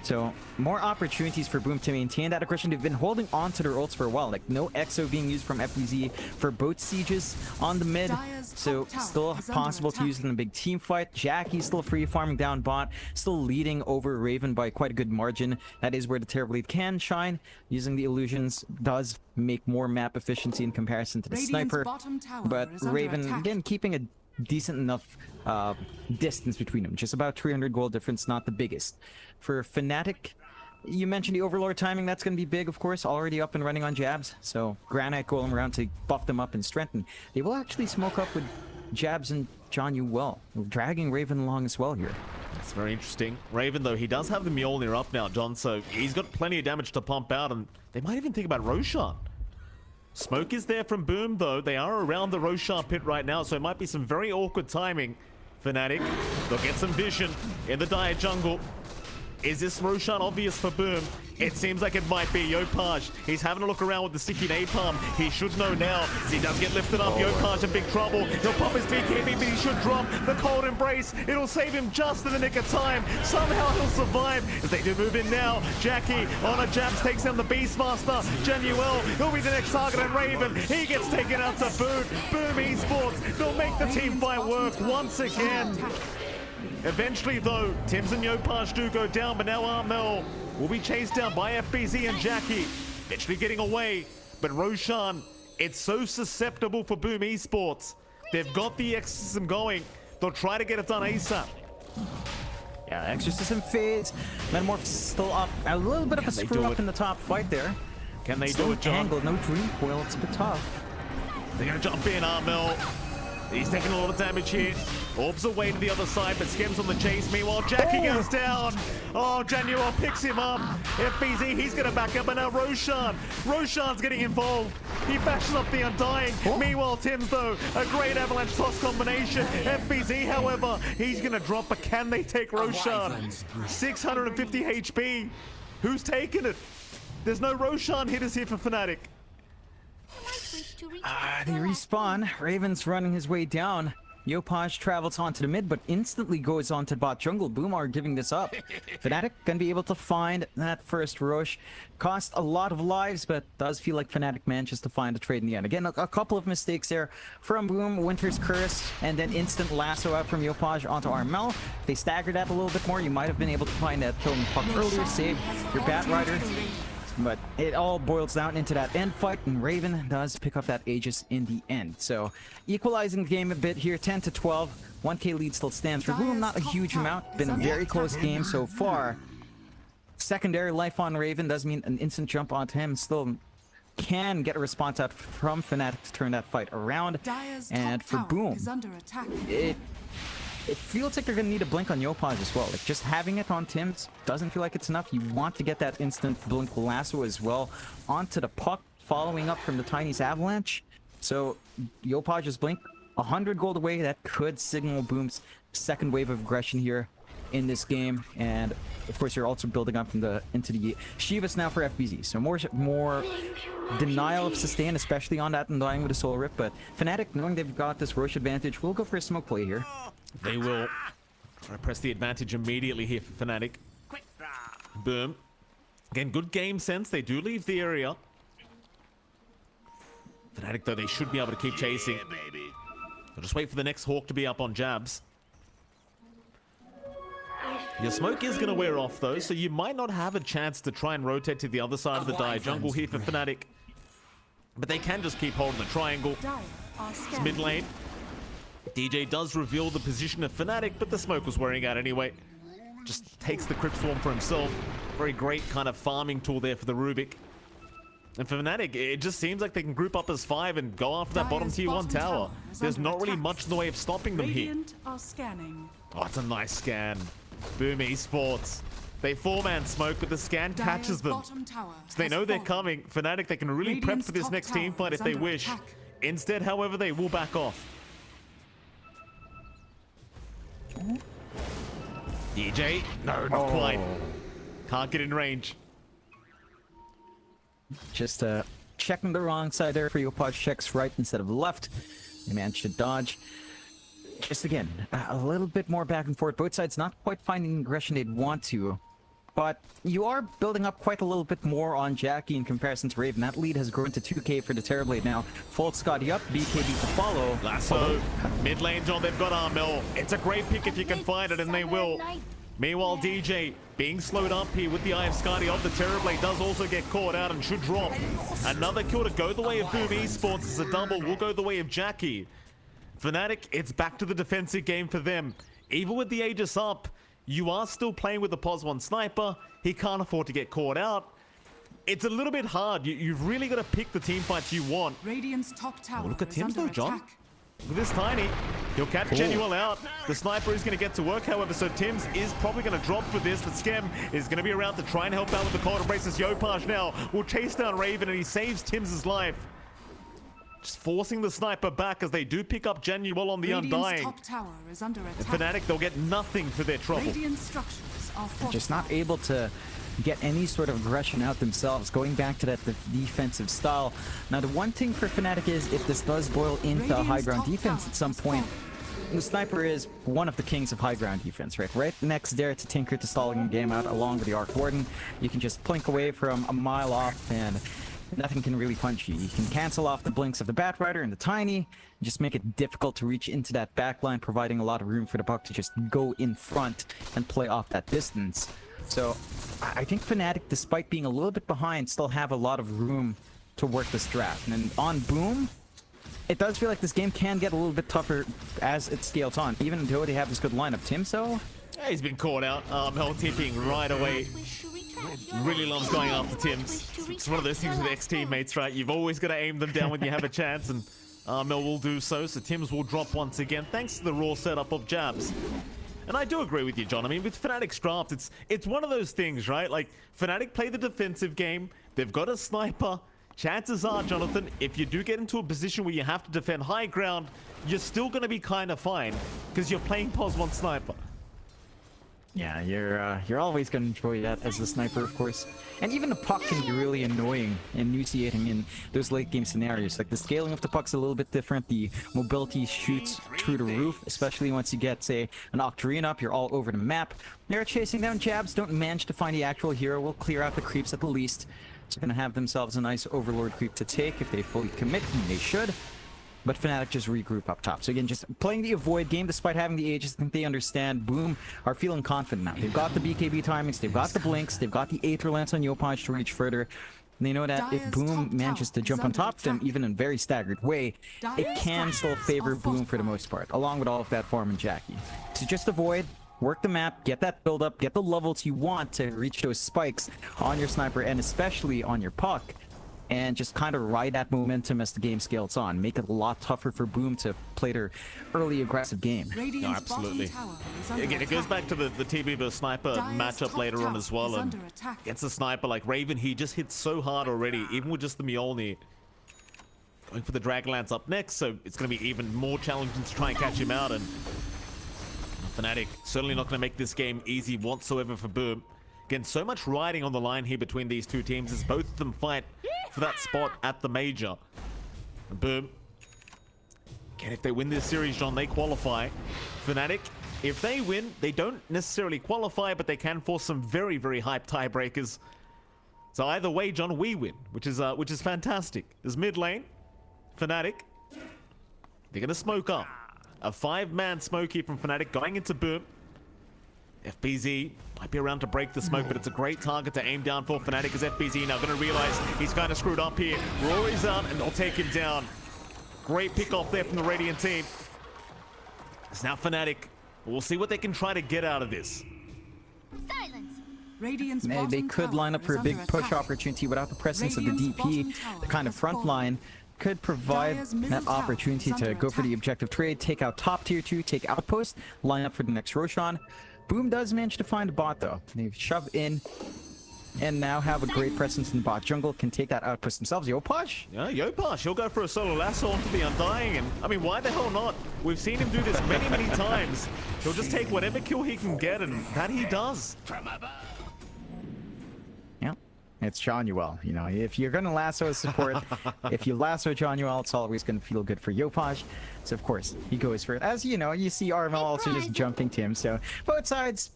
So more opportunities for Boom to maintain that aggression. They've been holding on to their ults for a while. Like no EXO being used from FBZ for both sieges on the mid. So still possible to use it in a big team fight. Jackie still free farming down bot. Still leading over Raven by quite a good margin. That is where the Terrorblade can shine. Using the illusions does make more map efficiency in comparison to the sniper. But Raven, again, keeping a decent enough distance between them. Just about 300 gold difference, not the biggest. For Fnatic, you mentioned the Overlord timing. That's going to be big, of course. Already up and running on jabs. So Granite Golem around to buff them up and strengthen. They will actually smoke up with jabs and John Yu well. Dragging Raven along as well here. That's very interesting. Raven, though, he does have the Mjolnir up now, John. So he's got plenty of damage to pump out. And they might even think about Roshan. Smoke is there from Boom, though. They are around the Roshan pit right now, so it might be some very awkward timing. Fnatic, they'll get some vision in the dire jungle. Is this Roshan obvious for Boom? It seems like it might be. Yopaj, he's having a look around with the sticky napalm. He should know now, as he does get lifted up. Yopaj in big trouble. He'll pop his BKB, but he should drop the cold embrace. It'll save him just in the nick of time. Somehow he'll survive as they do move in now. Jackie on a jabs takes down the Beastmaster. Januel, he'll be the next target, and Raven, he gets taken out to boot. Boom Esports, they'll make the team fight work once again. Eventually, though, Tims and Yopaj do go down, but now Armel will be chased down by FBZ and Jackie. Eventually getting away, but Roshan, it's so susceptible for Boom Esports. They've got the exorcism going. They'll try to get it done ASAP. Yeah, exorcism fades. Metamorph still up. A little bit of a screw up in the top fight there. Can they do it, John? Angle, no dream coil. It's a bit tough. They're going to jump in, Armel. He's taking a lot of damage here. Orbs away to the other side, but Skims on the chase. Meanwhile, Jackie goes down. Oh, Januel picks him up. FBZ, he's going to back up, and now Roshan. Roshan's getting involved. He bashes up the Undying. Meanwhile, Tims, though, a great avalanche toss combination. FBZ, however, he's going to drop, but can they take Roshan? 650 HP. Who's taking it? There's no Roshan hitters here for Fnatic. They respawn. Raven's running his way down. Yopaj travels onto the mid, but instantly goes onto bot jungle. Boom are giving this up. Fnatic gonna be able to find that first rush. Cost a lot of lives, but does feel like Fnatic manages to find a trade in the end. Again, a couple of mistakes there from Boom. Winter's Curse, and then instant lasso out from Yopaj onto Armel. If they staggered that a little bit more, you might have been able to find that kill in the puck earlier. Save your Bat Rider. But it all boils down into that end fight, and Raven does pick up that Aegis in the end. So equalizing the game a bit here, 10 to 12. 1k lead still stands for Boom, not a huge amount. Been a very close game so far. Secondary life on Raven does mean an instant jump onto him. Still can get a response out from Fnatic to turn that fight around. And for Boom, it feels like they're going to need a blink on Yopaj as well. Like, just having it on Tims doesn't feel like it's enough. You want to get that instant blink lasso as well onto the puck, following up from the Tiny's avalanche. So Yopaj's blink, 100 gold away. That could signal Boom's second wave of aggression here in this game. And of course, you're also building up into the Shivas now for FBZ. So more denial of sustain, especially on that Undying with a Soul Rip. But Fnatic, knowing they've got this rush advantage, will go for a smoke play here. They will try to press the advantage immediately here for Fnatic. Boom. Again, good game sense. They do leave the area. Fnatic, though, they should be able to keep chasing. They'll just wait for the next Hawk to be up on jabs. Your smoke is going to wear off, though, so you might not have a chance to try and rotate to the other side of the die jungle here for Fnatic. But they can just keep holding the triangle. It's mid lane. DJ does reveal the position of Fnatic, but the smoke was wearing out anyway. Just takes the Crypt Swarm for himself. Very great kind of farming tool there for the Rubik. And for Fnatic, it just seems like they can group up as 5 and go after that bottom tier 1 tower. There's not really much in the way of stopping them here. Oh, it's a nice scan. Boom Esports. They 4-man smoke, but the scan catches them. So they know they're coming. Fnatic, they can really prep for this next team fight if they wish. Instead, however, they will back off. DJ? No, not quite. Can't get in range. Just checking the wrong side there for Yopaj. Checks right instead of left. They managed to dodge. Just again, a little bit more back and forth. Both sides not quite finding the aggression they'd want to. But you are building up quite a little bit more on Jackie in comparison to Raven. That lead has grown to 2k for the Terrorblade now. Fault Scotty up, BKB to follow. Lasso, mid lane, John, they've got Armel. It's a great pick if you can find it, and they will. Meanwhile, DJ being slowed up here with the Eye of Scotty off. The Terrorblade does also get caught out and should drop. Another kill to go the way of Boom Esports as a double will go the way of Jackie. Fnatic, it's back to the defensive game for them. Even with the Aegis up, you are still playing with the POS 1 sniper. He can't afford to get caught out. It's a little bit hard. You've really got to pick the team fights you want. Radiant's top tower Look at Tim's though, John. attack. Look at this Tiny. He'll catch Genuel out. The sniper is going to get to work, however, so Tim's is probably going to drop for this, but Skem is going to be around to try and help out with the cold embraces. Yopaj now will chase down Raven, and he saves Tim's life. Just forcing the sniper back as they do pick up Genuel on the Undying. Top tower is under attack. Fnatic, they'll get nothing for their trouble. Radiant structures are fortified. Just not able to get any sort of aggression out themselves, going back to that defensive style. Now, the one thing for Fnatic is if this does boil into a high ground defense at some point, the sniper is one of the kings of high ground defense, right? Right next there to tinker to stalling the game out along with the Arc Warden. You can just plink away from a mile off and nothing can really punch you. You can cancel off the blinks of the Batrider and the Tiny, and just make it difficult to reach into that backline, providing a lot of room for the Buck to just go in front and play off that distance. So I think Fnatic, despite being a little bit behind, still have a lot of room to work this draft. And then on Boom, it does feel like this game can get a little bit tougher as it scales on, even though they have this good lineup. Tim, so? Yeah, he's been caught out. Mel tipping right away. Really loves going after Tim's. It's one of those things with ex-teammates, right? You've always got to aim them down when you have a chance, and Mel will do so. So Tim's will drop once again, thanks to the raw setup of jabs. And I do agree with you, John. I mean, with Fnatic's draft, it's one of those things, right? Like, Fnatic play the defensive game. They've got a sniper. Chances are, Jonathan, if you do get into a position where you have to defend high ground, you're still going to be kind of fine because you're playing POS 1 sniper. Yeah, you're always going to enjoy that as a sniper, of course. And even the puck can be really annoying and nauseating in those late game scenarios. Like, the scaling of the puck's a little bit different. The mobility shoots through the roof, especially once you get, say, an Octarine up, you're all over the map. They're chasing down jabs, don't manage to find the actual hero, will clear out the creeps at the least. So going to have themselves a nice Overlord creep to take if they fully commit, and they should. But Fnatic just regroup up top. So again, just playing the avoid game despite having the Aegis. I think they understand. Boom are feeling confident now. They've got the BKB timings, they've got the blinks, they've got the Aether Lance on Yopaj to reach further. And they know that if Boom manages to jump on top of them, even in a very staggered way, it can still favor Boom for the most part, along with all of that farm and Jackie. So just avoid, work the map, get that build up, get the levels you want to reach those spikes on your sniper and especially on your puck. And just kind of ride that momentum as the game scales on. Make it a lot tougher for Boom to play their early aggressive game. No, absolutely. Again, it goes back to the TB vs Sniper matchup later on as well. And against a sniper like Raven, he just hits so hard already, even with just the Mjolnir. Going for the Dragonlance up next, so it's going to be even more challenging to try and catch him out. And Fnatic certainly not going to make this game easy whatsoever for Boom. Again, so much riding on the line here between these two teams as both of them fight for that spot at the major. And Boom. Again, if they win this series, John, they qualify. Fnatic, If they win, they don't necessarily qualify, but they can force some very, very hyped tiebreakers. So either way, John, we win, which is fantastic. There's mid lane, Fnatic. They're gonna smoke up. A 5-man smoke here from Fnatic going into Boom. FBZ might be around to break the smoke, but it's a great target to aim down for Fnatic as FBZ now going to realize he's kind of screwed up here. Rory's out and they'll take him down. Great pick off there from the Radiant team. It's now Fnatic. We'll see what they can try to get out of this. Radiant's They bottom could tower line up for a is big under push attack. opportunity without the presence of the Radiant's bottom DP. tower The kind of has front fallen. line could provide Dire's middle that tower opportunity is to under go for the attack. objective trade, take out top tier 2, take outpost, line up for the next Roshan. Boom does manage to find a bot though. They shove in and now have a great presence in bot jungle, can take that outpost themselves. Yopaj? Yeah, Yopaj, he'll go for a solo lasso onto the Undying, and I mean, why the hell not? We've seen him do this many, many times. He'll just take whatever kill he can get, and that he does. Yeah. It's Johnuel, you know, if you're gonna lasso a support, if you lasso Johnuel, it's always gonna feel good for Yopaj. So of course, he goes for it. As you know, you see Armel also just jumping to him, so both sides,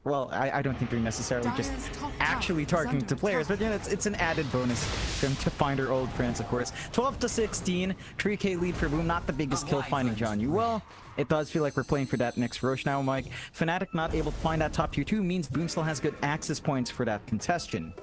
well, I don't think they're necessarily just Dire's top tower actually is targeting under to players, attack. but yeah, it's an added bonus for them to find their old friends, of course. 12-16, 3k lead for Boom, not the biggest kill finding Johnuel. It does feel like we're playing for that next Roche now, Mike. Fnatic not able to find that top tier 2 means Boom still has good access points for that contestation.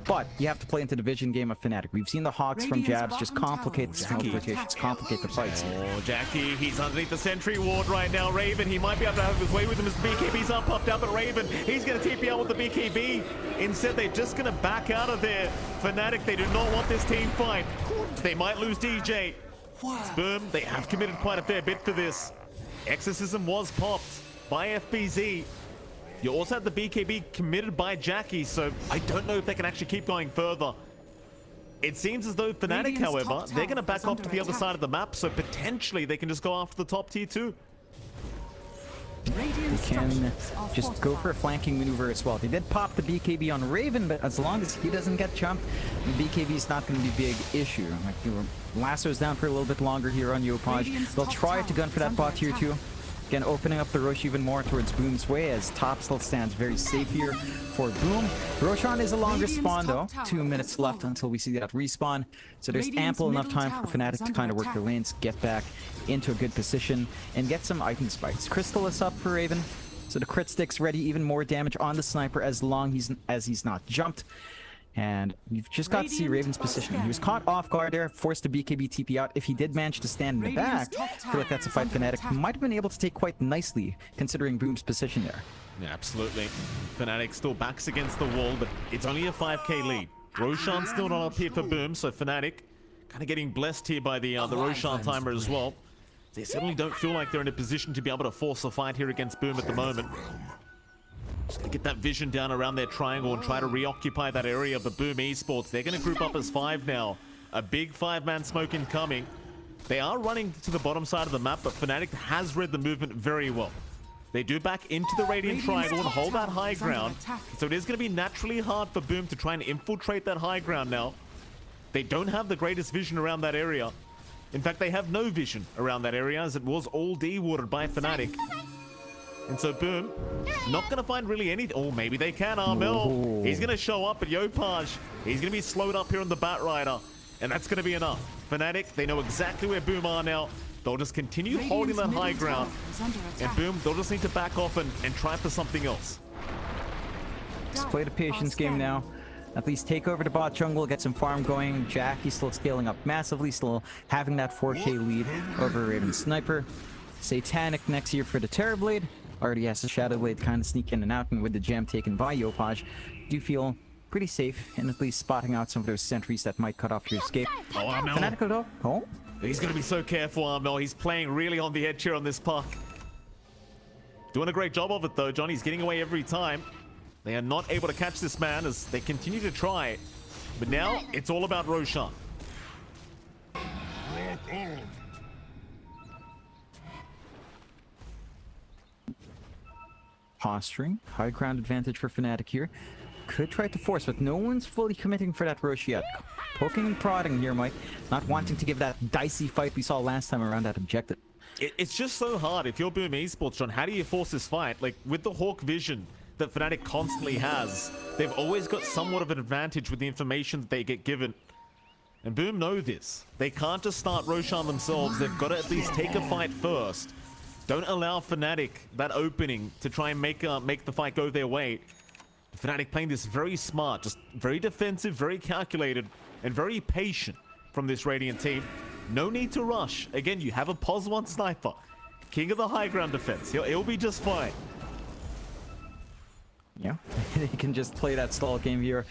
But you have to play into the vision game of Fnatic. We've seen the Hawks from Radiant's jabs just bottom complicate tower the is smoke under rotations, attack. complicate the fights. Oh, Jackie, he's underneath the sentry ward right now. Raven, he might be able to have his way with him as the BKB's up, popped out, but Raven, he's going to TP out with the BKB. Instead, they're just going to back out of there. Fnatic, they do not want this team fight. They might lose DJ. Boom, they have committed quite a fair bit for this. Exorcism was popped by FBZ. You also had the BKB committed by Jackie, so I don't know if they can actually keep going further. It seems as though Fnatic, Radiant's however, top they're going to tower back is off to under the other attack. side of the map, so potentially they can just go after the top tier 2. They can just go for a flanking maneuver as well. They did pop the BKB on Raven, but as long as he doesn't get jumped, the BKB is not going to be a big issue. Like, Lasso's down for a little bit longer here on Yopaj. Radiant's They'll top try to tower gun for is that under bot tier attack. 2. Again, opening up the Roche even more towards Boom's way as top still stands very safe here for Boom. Roshan is a longer Radiant's spawn though. top tower 2 minutes has left fallen. until we see that respawn. So there's Radiant's ample enough middle time for tower Fnatic is to under kind of work their attack. lanes, get back into a good position, and get some item spikes. Crystal is up for Raven. So the crit stick's ready, even more damage on the sniper as long as he's not jumped. And you've just got to see Raven's position. He was caught off guard there, forced the BKB TP out. If he did manage to stand in the back, Radiant's top I feel like that's a tower fight is under Fnatic attack. might have been able to take quite nicely, considering Boom's position there. Yeah, absolutely. Fnatic still backs against the wall, but it's only a 5k lead. Roshan's still not up here for Boom, so Fnatic kind of getting blessed here by the Roshan timer as well. They certainly don't feel like they're in a position to be able to force a fight here against Boom at the moment. Just gonna get that vision down around their triangle and try to reoccupy that area of the Boom Esports. They're gonna group up as 5 now. A big 5-man smoke incoming. They are running to the bottom side of the map, but Fnatic has read the movement very well. They do back into the Radiant Triangle and hold that high ground. So it is going to be naturally hard for Boom to try and infiltrate that high ground now. They don't have the greatest vision around that area. In fact, they have no vision around that area as it was all dewatered by Fnatic. And so Boom, not going to find really anything. Oh, maybe they can, Armel. Ooh. He's going to show up at Yopaj. He's going to be slowed up here on the Batrider. And that's going to be enough. Fnatic, they know exactly where Boom are now. They'll just continue holding that high ground. And Boom, they'll just need to back off and try for something else. Just play the patience game now. At least take over the bot jungle, get some farm going. Jackie's still scaling up massively, still having that 4k lead over Raven Sniper. Satanic next here for the Terrorblade. Already has the Shadow Blade kind of sneak in and out, and with the gem taken by Yopaj, do feel pretty safe in at least spotting out some of those sentries that might cut off your escape. Oh, Armel. Fnatic though? Oh? He's going to be so careful, Armel. He's playing really on the edge here on this puck. Doing a great job of it, though, John. He's getting away every time. They are not able to catch this man as they continue to try. But now, it's all about Roshan. Posturing. High ground advantage for Fnatic here. Could try to force, but no one's fully committing for that rush yet. Poking and prodding here, Mike. Not wanting to give that dicey fight we saw last time around that objective. It's just so hard. If you're Boom Esports, John, how do you force this fight? Like, with the Hawk vision that Fnatic constantly has, they've always got somewhat of an advantage with the information that they get given. And Boom know this. They can't just start Roshan themselves. They've got to at least take a fight first. Don't allow Fnatic that opening to try and make the fight go their way. Fnatic playing this very smart, just very defensive, very calculated, and very patient from this Radiant team. No need to rush. Again, you have a POS 1 sniper. King of the high ground defense. He'll be just fine. Yeah, they can just play that stall game here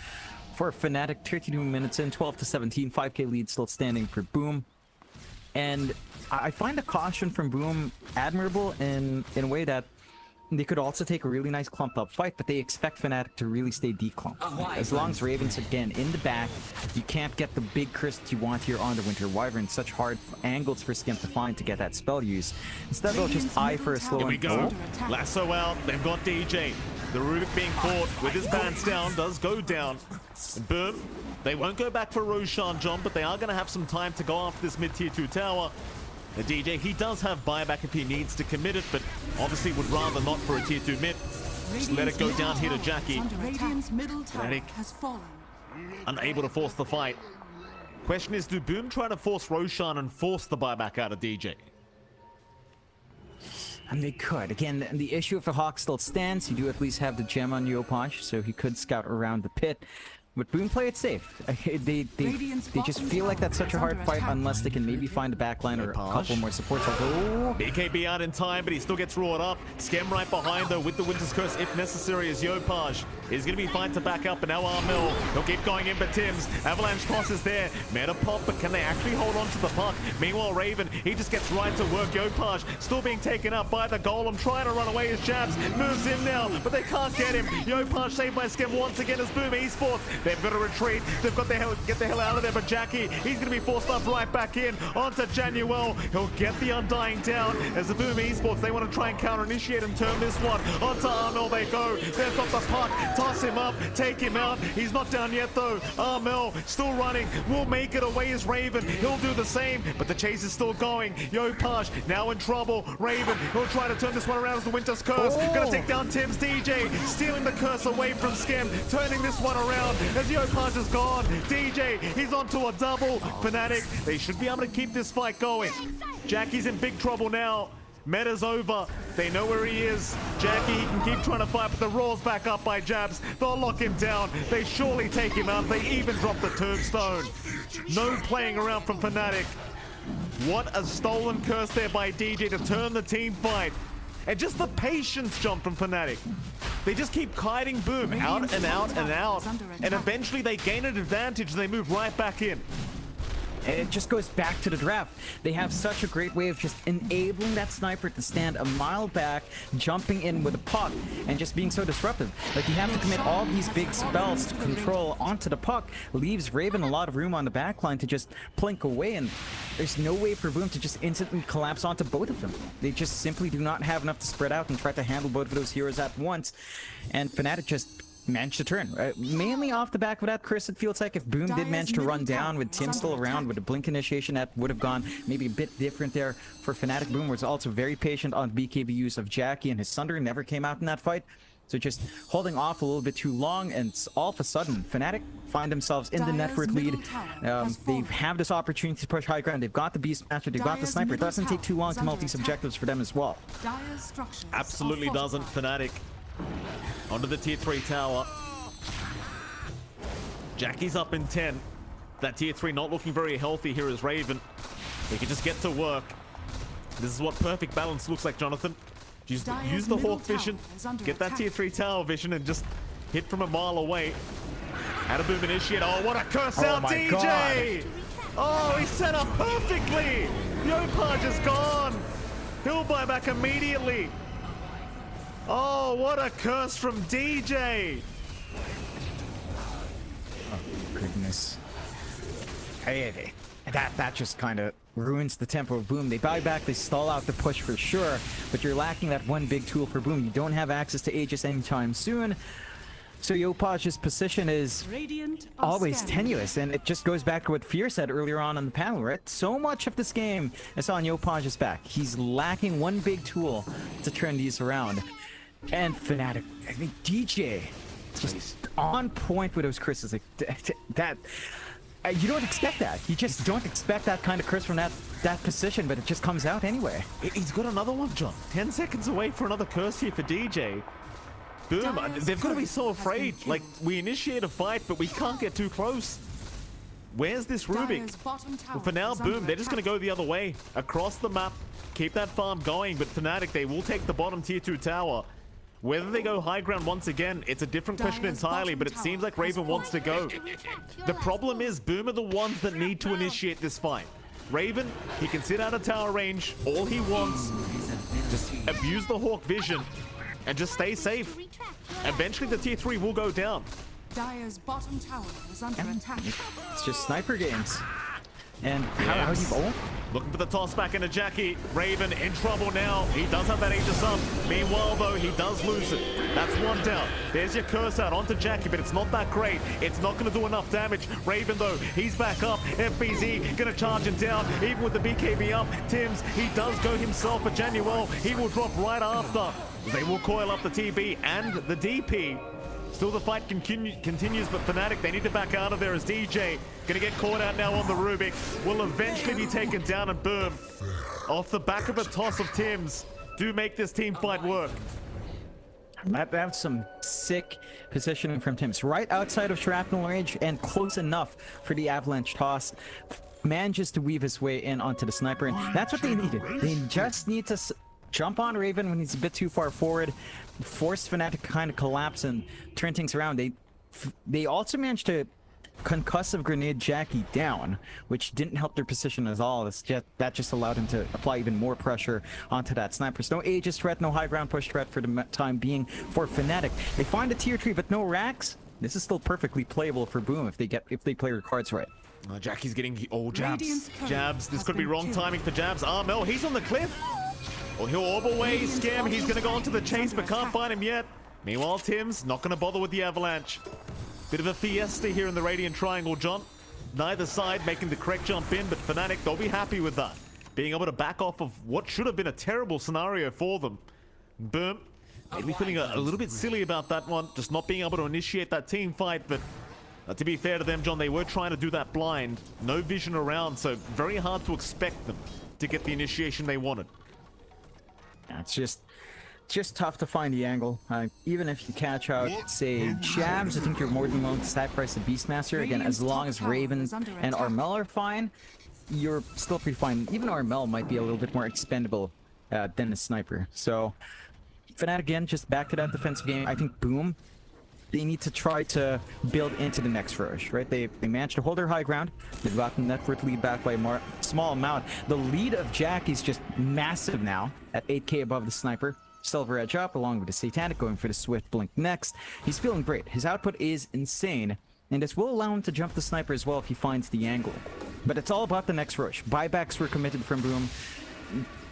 for Fnatic. 32 minutes in, 12-17, 5k lead still standing for Boom. And I find the caution from Boom admirable in a way that they could also take a really nice clumped up fight, but they expect Fnatic to really stay declumped. As long as Raven's again in the back, you can't get the big crisps you want here on the Winter Wyvern. Such hard angles for Skim to find to get that spell use. Instead they'll just eye for a slow Here we and go. Lasso out. They've got DJ. The Rubik being caught with his pants down does go down. And Boom, they won't go back for Roshan, John, but they are going to have some time to go after this mid-tier 2 tower. The DJ, he does have buyback if he needs to commit it, but obviously would rather not for a tier 2 mid. Just let it go down here to Jackie. Fnatic unable to force the fight. Question is, do Boom try to force Roshan and force the buyback out of DJ? And they could. Again, the issue of the Hawk still stands. You do at least have the gem on Yopaj, so he could scout around the pit. But Boom play it safe. They just feel like that's such a hard fight unless they can maybe find a backline or a couple more supports. Oh. BKB out in time, but he still gets roared up. Skem right behind though with the Winter's Curse if necessary as Yopaj is going to be fine to back up. And now Armil, he'll keep going in, but Tim's Avalanche toss is there. Meta pop, but can they actually hold on to the puck? Meanwhile, Raven, he just gets right to work. Yopaj still being taken up by the Golem, trying to run away as Jabs moves in now, but they can't get him. Yopaj saved by Skem once again as Boom Esports. They've got to retreat. They've got to get the hell out of there. But Jackie, he's going to be forced up right back in onto Januel. He'll get the Undying down as the Boom Esports, they want to try and counter-initiate and turn this one. Onto Armel they go. They've got the puck. Toss him up. Take him out. He's not down yet though. Armel still running. Will make it away as Raven. He'll do the same, but the chase is still going. Yopaj now in trouble. Raven, he'll try to turn this one around as the Winter's Curse. Gonna take down Tim's DJ. Stealing the curse away from Skem. Turning this one around as Yopaj is gone. DJ, he's onto a double. Fnatic, they should be able to keep this fight going. Jackie's in big trouble now. Meta's over. They know where he is. Jackie, he can keep trying to fight, but the roar's back up by Jabs. They'll lock him down. They surely take him out. They even drop the tombstone. No playing around from Fnatic. What a stolen curse there by DJ to turn the team fight. And just the patience jump from Fnatic. They just keep kiting Boom out and out and out. And eventually they gain an advantage and they move right back in. And it just goes back to the draft. They have such a great way of just enabling that sniper to stand a mile back, jumping in with a puck, and just being so disruptive. Like, you have to commit all these big spells to control onto the puck, leaves Raven a lot of room on the backline to just plink away, and there's no way for Boom to just instantly collapse onto both of them. They just simply do not have enough to spread out and try to handle both of those heroes at once, and Fnatic just managed to turn. Mainly off the back of that, Chris, it feels like if Boom did manage to run down with Tim still around with a blink initiation, that would have gone maybe a bit different there for Fnatic. Boom was also very patient on BKB use of Jackie, and his Sunder never came out in that fight. So just holding off a little bit too long, and all of a sudden, Fnatic find themselves in the net worth lead. They have this opportunity to push high ground. They've got the Beastmaster, they've got the Sniper. It doesn't take too long to multi these objectives for them as well. Absolutely doesn't. Fnatic onto the tier 3 tower. Jackie's up in 10. That tier 3 not looking very healthy here is Raven. They can just get to work. This is what perfect balance looks like, Jonathan. Use the Hawk vision, get that tier 3 tower vision, and just hit from a mile away. Had a Boom initiate. Oh, what a curse out, DJ! God. Oh, he set up perfectly! Yopaj is gone! He'll buy back immediately. Oh, what a curse from DJ! Oh, goodness. That just kind of ruins the tempo of Boom. They buy back, they stall out the push for sure, but you're lacking that one big tool for Boom. You don't have access to Aegis anytime soon. So Yopaj's position is Radiant are always scanning. tenuous, and it just goes back to what Fear said earlier on in the panel, right? So much of this game is on Yopaj's back. He's lacking one big tool to turn these around. And Fnatic, I mean, DJ, just on point with those curses. Like that, you don't expect that. You just don't expect that kind of curse from that position, but it just comes out anyway. He's got another one, John. 10 seconds away for another curse here for DJ. Boom, they've got to be so afraid. Like, we initiate a fight, but we can't get too close. Where's this Rubik? Well, for now, Boom, they're just going to go the other way. Across the map, keep that farm going, but Fnatic, they will take the bottom tier 2 tower. Whether they go high ground once again, it's a different question entirely, but it seems like Raven wants to go. The problem is, Boom are the ones that need to initiate this fight. Raven, he can sit out of tower range. All he wants, just abuse the Hawk vision and just stay safe. Eventually the tier 3 will go down. Dire's bottom tower is under attack. It's just sniper games. And how do you bowl? Looking for the toss back into Jackie. Raven in trouble now. He does have that Aegis up. Meanwhile, though, he does lose it. That's one down. There's your curse out onto Jackie, but it's not that great. It's not going to do enough damage. Raven, though, he's back up. FBZ going to charge him down. Even with the BKB up, Tims, he does go himself, but Januel, he will drop right after. They will coil up the TB and the DP. Still the fight continues, but Fnatic, they need to back out of there as DJ gonna get caught out now on the Rubik. Will eventually be taken down, and Boom, off the back of a toss of Tims, do make this team fight work. That's some sick positioning from Tims. Right outside of shrapnel range and close enough for the avalanche toss. Manages to weave his way in onto the sniper, and that's what they needed. They just need to jump on Raven when he's a bit too far forward, force Fnatic to kind of collapse and turn things around. They also managed to concussive grenade Jackie down, which didn't help their position at all. That just allowed him to apply even more pressure onto that sniper. So no Aegis threat, no high ground push threat for the time being for Fnatic. They find a tier 3, but no racks. This is still perfectly playable for Boom if they play their cards right. Jackie's getting jabs. Jabs. This could be wrong timing for Jabs. Armel, he's on the cliff. Or he'll orb away, scam. He's going to go onto the chase, but can't find him yet. Meanwhile, Tim's not going to bother with the avalanche. Bit of a fiesta here in the Radiant Triangle, John. Neither side making the correct jump in, but Fnatic, they'll be happy with that. Being able to back off of what should have been a terrible scenario for them. Boom. Maybe feeling a little bit silly about that one, just not being able to initiate that team fight, but to be fair to them, John, they were trying to do that blind. No vision around, so very hard to expect them to get the initiation they wanted. It's just tough to find the angle. Even if you catch out, say, Jabs, I think you're more than willing to sacrifice the Beastmaster. Again, as long as Raven and Armel are fine, you're still pretty fine. Even Armel might be a little bit more expendable than the sniper. So, Fnatic, again, just back to that defensive game. I think Boom, they need to try to build into the next rush, right? They managed to hold their high ground. They've gotten that first lead back by a small amount. The lead of Jackie's just massive now at 8k above the sniper. Silver Edge up along with the Satanic going for the Swift Blink next. He's feeling great. His output is insane, and this will allow him to jump the sniper as well if he finds the angle. But it's all about the next rush. Buybacks were committed from Boom.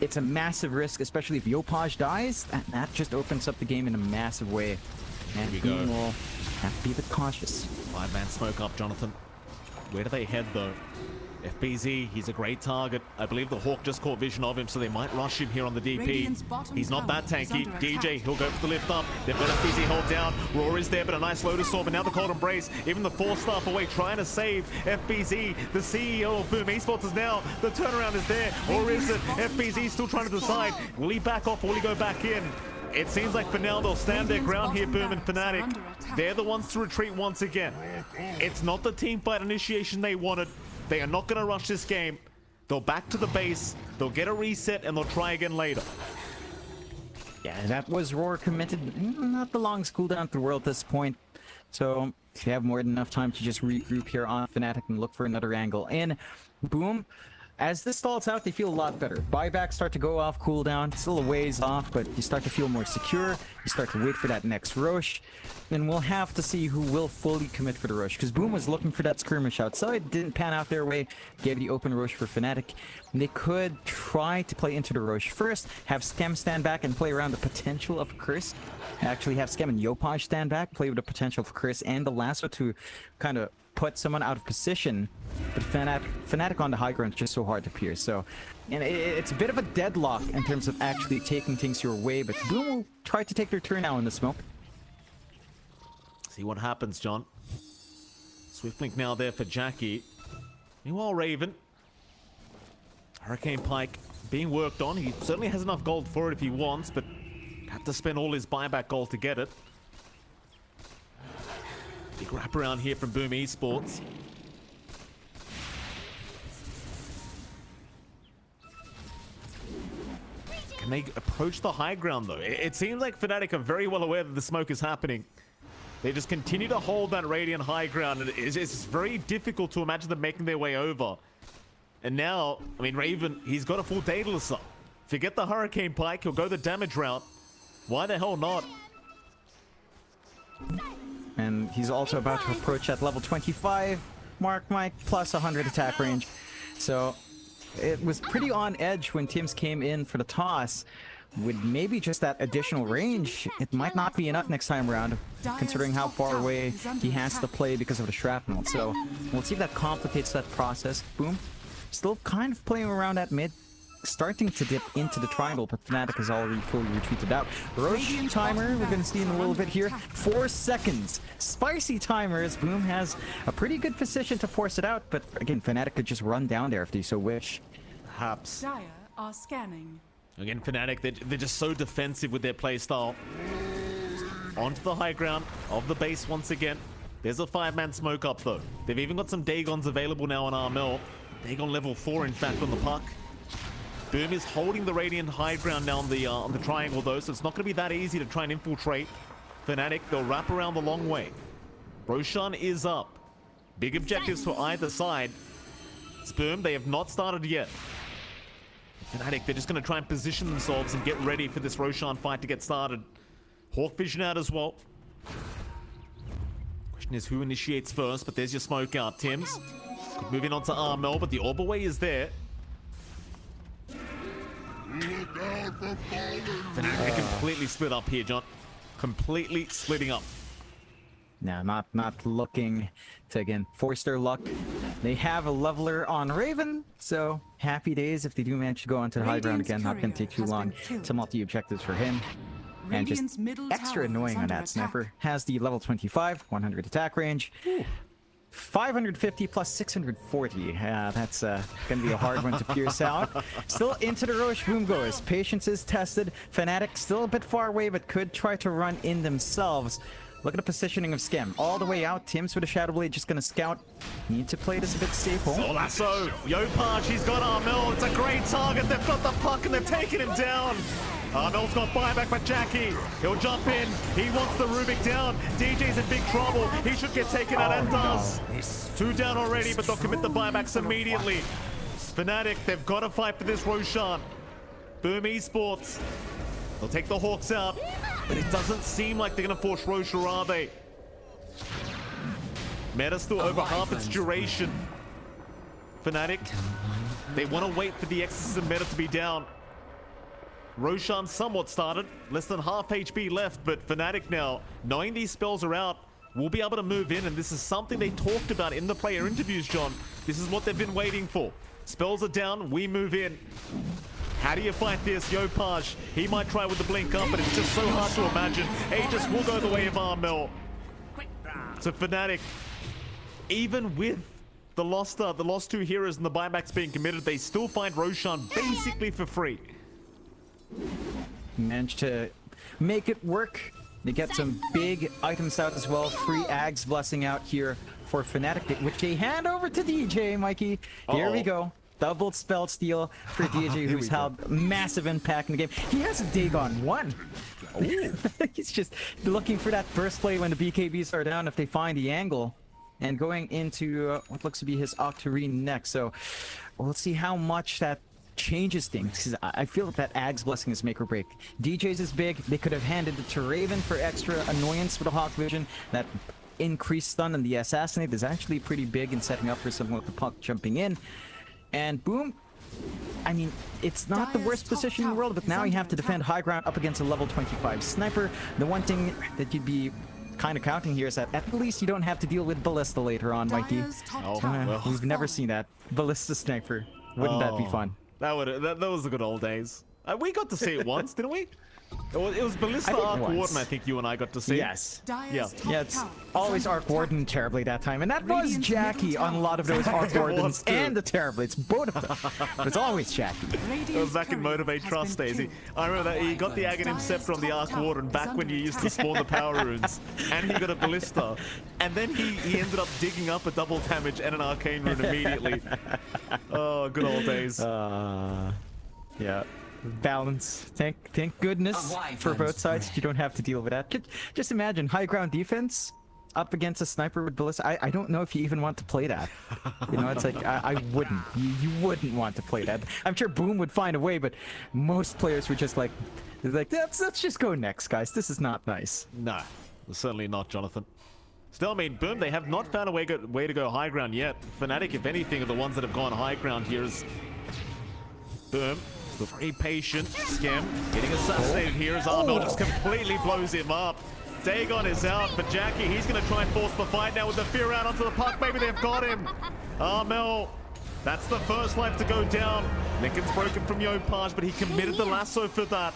It's a massive risk, especially if Yopaj dies. That just opens up the game in a massive way. And Boom will have to be a bit cautious. 5-man smoke up, Jonathan. Where do they head, though? FBZ, he's a great target. I believe the Hawk just caught vision of him, so they might rush him here on the DP. He's not that tanky. DJ, he'll go for the lift up. They've got FBZ hold down. Roar is there, but a nice Lotus Storm, and now the Cold Embrace. Even the 4-staff away, trying to save FBZ. The CEO of Boom Esports is now. The turnaround is there, or is it? FBZ still trying to decide. Will he back off, or will he go back in? It seems like for now they'll stand their ground here, Boom and Fnatic. They're the ones to retreat once again. It's not the team fight initiation they wanted. They are not going to rush this game. They'll back to the base, they'll get a reset, and they'll try again later. Yeah, that was Roar committed. Not the longest cooldown to the world at this point. So, you have more than enough time to just regroup here on Fnatic and look for another angle. And Boom, as this stalls out, they feel a lot better. Buybacks start to go off, cooldown. Still a ways off, but you start to feel more secure. You start to wait for that next Rosh. And we'll have to see who will fully commit for the Rosh. Because Boom was looking for that skirmish outside. Didn't pan out their way. Gave the open Rosh for Fnatic. And they could try to play into the Rosh first. Have Skem stand back and play around the potential of Curse. Actually have Skem and Yopaj stand back. Play with the potential of Curse and the Lasso to kind of put someone out of position, but Fnatic on the high ground is just so hard to pierce. So, and it's a bit of a deadlock in terms of actually taking things your way. But Boom will try to take their turn now in the smoke. See what happens, John. Swiftblink now there for Jackie. Meanwhile, Raven, Hurricane Pike being worked on. He certainly has enough gold for it if he wants, but have to spend all his buyback gold to get it. Big wraparound here from Boom Esports. Can they approach the high ground though? It seems like Fnatic are very well aware that the smoke is happening. They just continue to hold that Radiant high ground, and it's very difficult to imagine them making their way over. And now, I mean, Raven, he's got a full Daedalus up. Forget the Hurricane Pike, he'll go the damage route. Why the hell not? And he's also about to approach at level 25 mark, Mike, plus 100 attack range. So it was pretty on edge when Tims came in for the toss. With maybe just that additional range, it might not be enough next time around, considering how far away he has to play because of the shrapnel. So we'll see if that complicates that process. Boom. Still kind of playing around at mid. Starting to dip into the triangle, but Fnatic has already fully retreated out. Rosh timer, we're going to see in a little bit here. 4 seconds. Spicy timer as Boom has a pretty good position to force it out, but again, Fnatic could just run down there if they so wish. Perhaps. Dire are scanning. Again, Fnatic, they're just so defensive with their playstyle. Onto the high ground of the base once again. There's a 5-man smoke up though. They've even got some Dagons available now on RML. Dagon level 4 in fact on the puck. Boom is holding the Radiant high ground now on the triangle though, so it's not going to be that easy to try and infiltrate. Fnatic, they'll wrap around the long way. Roshan is up. Big objectives for either side. It's Boom, they have not started yet. Fnatic, they're just going to try and position themselves and get ready for this Roshan fight to get started. Hawk Vision out as well. Question is who initiates first, but there's your smoke out. Tims moving on to RML, but the Orb Away is there. Fnatic completely split up here, John. Completely splitting up. Now, not looking to, again, force their luck. They have a leveler on Raven, so happy days if they do manage to go onto the high ground again. Not going to take too long to multi-objectives for him. And just extra annoying on that sniper. Has the level 25, 100 attack range. Ooh. 550 plus 640. That's gonna be a hard one to pierce out. Still into the Rosh. Boom goes. Patience is tested. Fnatic still a bit far away, but could try to run in themselves. Look at the positioning of Skem. All the way out. Tims with a Shadow Blade just gonna scout. Need to play this a bit safe. Oh, Lasso. Yopaj, he's got RML. It's a great target. They've got the puck and they've taken him down. RML's got buyback by Jackie. He'll jump in. He wants the Rubik down. DJ's in big trouble. He should get taken out and does. 2 down already, but they'll commit the buybacks immediately. Fnatic, they've got to fight for this Roshan. Boom Esports. They'll take the Hawks out, but it doesn't seem like they're going to force Rosh, or are they? Meta still over half its duration. Fnatic, they want to wait for the Exorcism of Meta to be down. Roshan somewhat started, less than half HP left, but Fnatic now, knowing these spells are out, will be able to move in, and this is something they talked about in the player interviews, John. This is what they've been waiting for. Spells are down, we move in. How do you fight this? Yopaj, he might try with the blink up, but it's just so hard to imagine. Aegis will go the way of RML. So Fnatic, even with the lost 2 heroes and the buybacks being committed, they still find Roshan basically for free. Managed to make it work. They get some big items out as well. Free Ag's Blessing out here for Fnatic, which they hand over to DJ, Mikey. Here we go. Double spell steal for DJ, who's had massive impact in the game. He has a Dagon 1. He's just looking for that burst play when the BKBs are down if they find the angle. and going into what looks to be his Octarine next. So let's see how much that changes things, because I feel that Ag's Blessing is make or break. DJ's is big. They could have handed it to Raven for extra annoyance with the Hawk Vision. That increased stun and the Assassinate is actually pretty big in setting up for someone with the puck jumping in. And boom. I mean, it's not the worst position in the world, but now you have to defend high ground up against a level 25 sniper. The one thing that you'd be kind of counting here is that at least you don't have to deal with Ballista later on, Mikey. We've never seen that. Ballista sniper. Wouldn't that be fun? That was the good old days. We got to see it once, didn't we? It was Ballista Arc Warden, I think you and I got to see. Yes. Yeah, it's always Arc Warden Terribly that time. And that was Jackie on a lot of those Arc Wardens and the Terribly. It's both of them. But it's always Jackie. It was back in Motivate Trust days. I remember that he got the Aghanim Scepter on the Arc Warden back when you used to spawn the power runes. And he got a Ballista. And then he ended up digging up a double damage and an Arcane rune immediately. Oh, good old days. Yeah. Balance. Thank goodness for both sides. You don't have to deal with that. Just imagine high ground defense up against a sniper with Ballista. I don't know if you even want to play that. You know, it's like I wouldn't. You wouldn't want to play that. I'm sure Boom would find a way, but most players were just like let's just go next, guys. This is not nice. No, certainly not, Jonathan. Still, I mean, Boom, they have not found a way to go high ground yet. Fnatic, if anything, are the ones that have gone high ground here. Is Boom. Very patient. Scam getting assassinated here as Armel just completely blows him up. Dagon is out, but Jackie, he's going to try and force the fight now with the fear out onto the puck. Maybe they've got him. Armel, that's the first life to go down. Lincoln's broken from Yopaj, but he committed the lasso for that.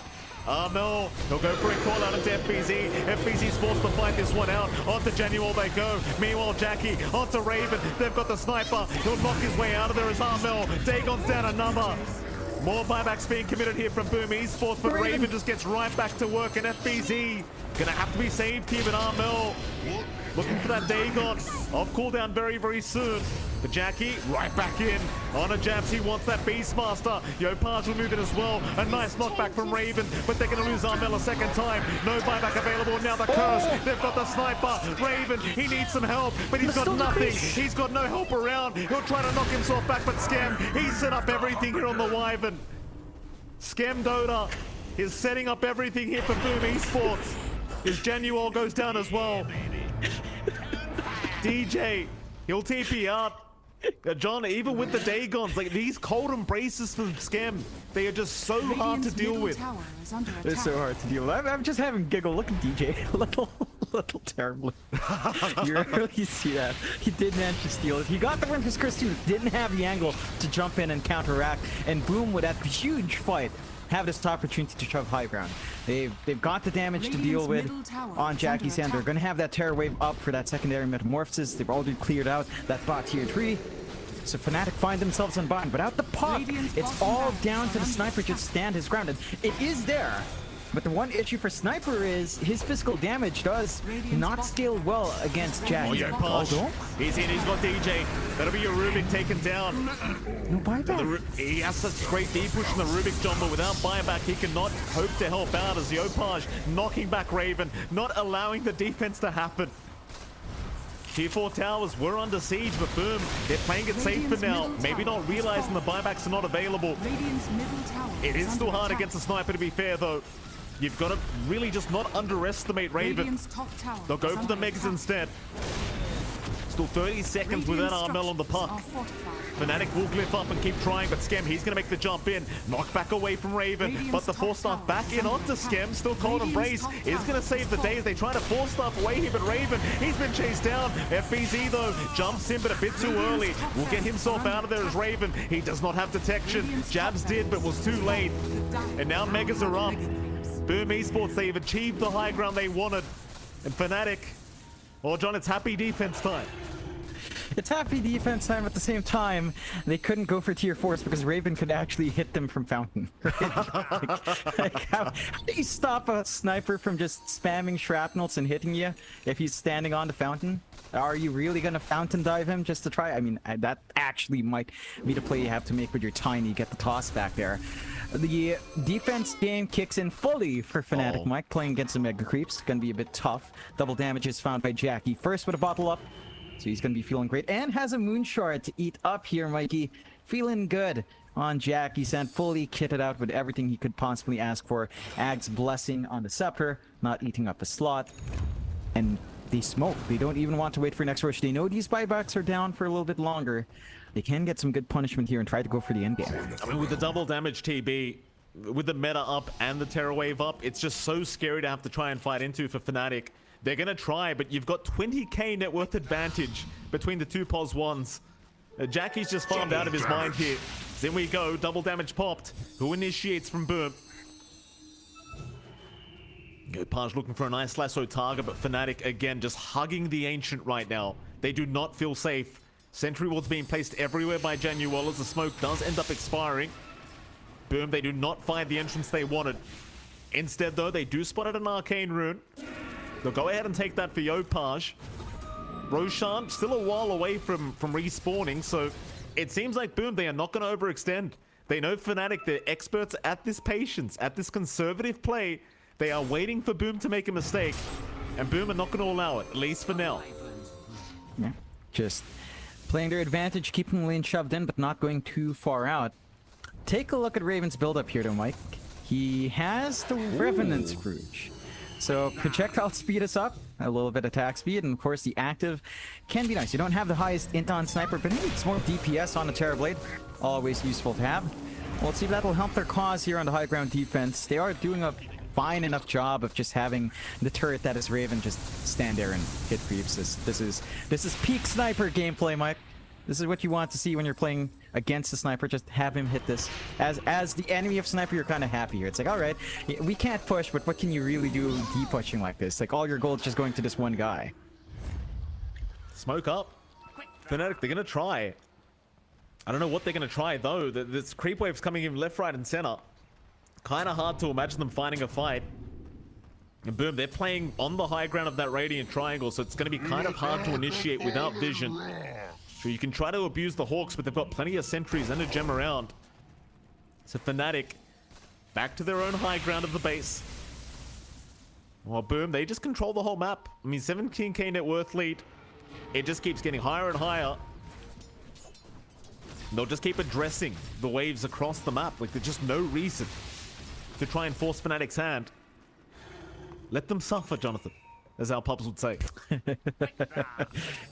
Armel, he'll go for a call out into FBZ. FBZ's forced to fight this one out. Onto Genual they go. Meanwhile, Jackie onto Raven. They've got the sniper. He'll knock his way out of there as Armel. Dagon's down another. More buybacks being committed here from Boom Esports, but Raven just gets right back to work, and FBZ gonna have to be saved here, but Armel looking for that Dagon. Off cooldown very, very soon. But Jackie right back in. On a jabs, he wants that Beastmaster. Yopaj will move it as well. A nice knockback from Raven, but they're gonna lose Armel a second time. No buyback available, now the curse. They've got the sniper. Raven, he needs some help, but he's got nothing. He's got no help around. He'll try to knock himself back, but Scam, he's set up everything here on the Wyvern. Scam Dota is setting up everything here for Boom Esports. His Genual goes down as well. DJ, he'll TP out. John, even with the Dagons, like these cold embraces from Scam, they are just so hard to deal with. They're so hard to deal with. I'm just having a giggle. Look at DJ. little terribly. You really see that. He did manage to steal it. He got the Winter's Curse too. Didn't have the angle to jump in and counteract. And Boom, with that huge fight, have this opportunity to shove high ground. They've got the damage to deal with on Jackie's end. They're going to have that Terror Wave up for that secondary metamorphosis. They've already cleared out that bot tier 3. So Fnatic find themselves unbound. Without the puck, it's all down to the sniper to stand his ground. And it is there. But the one issue for Sniper is his physical damage does not scale well against Jackie. Oh, Yopaj. He's in, he's got DJ. That'll be a Rubik taken down. No buyback. He has such great deep push in the Rubik, John, but without buyback, he cannot hope to help out as Yopaj knocking back Raven, not allowing the defense to happen. Tier 4 towers were under siege, but Boom, they're playing it safe for now. Maybe not realizing the buybacks are not available. It is still hard against a sniper, to be fair, though. You've got to really just not underestimate Raven. They'll go for the Megas instead. Still 30 seconds without Armel on the puck. Fnatic will glyph up and keep trying, but Scam, he's going to make the jump in. Knock back away from Raven, but the force staff back in onto Scam. Still Cold Embrace is going to save the day as they try to force staff away here, but Raven, he's been chased down. FBZ, though, jumps in, but a bit too early. Will get himself out of there as Raven. He does not have detection. Jabs did, but was too late. And now Megas are up. Boom Esports, they've achieved the high ground they wanted. And Fnatic, well, John, it's happy defense time. It's happy defense time. At the same time, they couldn't go for tier 4s because Raven could actually hit them from Fountain. How do you stop a sniper from just spamming shrapnels and hitting you if he's standing on the Fountain? Are you really going to Fountain dive him just to try? I mean, that actually might be the play you have to make with your Tiny, get the toss back there. The defense game kicks in fully for Fnatic. Mike playing against the Mega Creeps. It's going to be a bit tough. Double damage is found by Jackie. First with a bottle up. So he's going to be feeling great. And has a moon shard to eat up here, Mikey. Feeling good on Jack. He's fully kitted out with everything he could possibly ask for. Ag's blessing on the scepter, not eating up a slot. And they smoke. They don't even want to wait for next rush. They know these buybacks are down for a little bit longer. They can get some good punishment here and try to go for the end game. I mean, with the double damage TB, with the meta up and the Terror Wave up, it's just so scary to have to try and fight into for Fnatic. They're going to try, but you've got 20k net worth advantage between the two pos ones. Jackie's just farmed out of his mind here. So in we go, double damage popped. Who initiates from Boom? Paj looking for a nice lasso target, but Fnatic again just hugging the Ancient right now. They do not feel safe. Sentry wards being placed everywhere by Januel as the smoke does end up expiring. Boom, they do not find the entrance they wanted. Instead though, they do spot at an arcane rune. They'll go ahead and take that for Yopaj. Roshan still a while away from respawning, so it seems like Boom, they are not going to overextend. They know Fnatic, they're experts at this patience, at this conservative play. They are waiting for Boom to make a mistake, and Boom are not going to allow it, at least for now. Yeah, just playing their advantage, keeping the lane shoved in, but not going too far out. Take a look at Raven's build-up here, though, Mike. He has the Revenant Scrooge. So projectile speed is up, a little bit attack speed, and of course the active can be nice. You don't have the highest int on sniper, but it's more DPS on the Terrorblade. Always useful to have. Well, let's see if that will help their cause here on the high ground defense. They are doing a fine enough job of just having the turret that is Raven just stand there and hit creeps. This is peak sniper gameplay, Mike. This is what you want to see when you're playing against the sniper. Just have him hit this. As the enemy of sniper, you're kind of happy here. It's like, all right, we can't push, but what can you really do de-pushing like this? Like, all your gold is just going to this one guy. Smoke up. Fnatic, they're going to try. I don't know what they're going to try, though. This creep wave's coming in left, right, and center. Kind of hard to imagine them finding a fight. And Boom, they're playing on the high ground of that Radiant Triangle, so it's going to be kind of hard to initiate without vision. So you can try to abuse the Hawks, but they've got plenty of sentries and a gem around. So Fnatic, back to their own high ground of the base. Well, Boom, they just control the whole map. I mean, 17k net worth lead. It just keeps getting higher and higher. They'll just keep addressing the waves across the map. Like, there's just no reason to try and force Fnatic's hand. Let them suffer, Jonathan, as our pubs would say.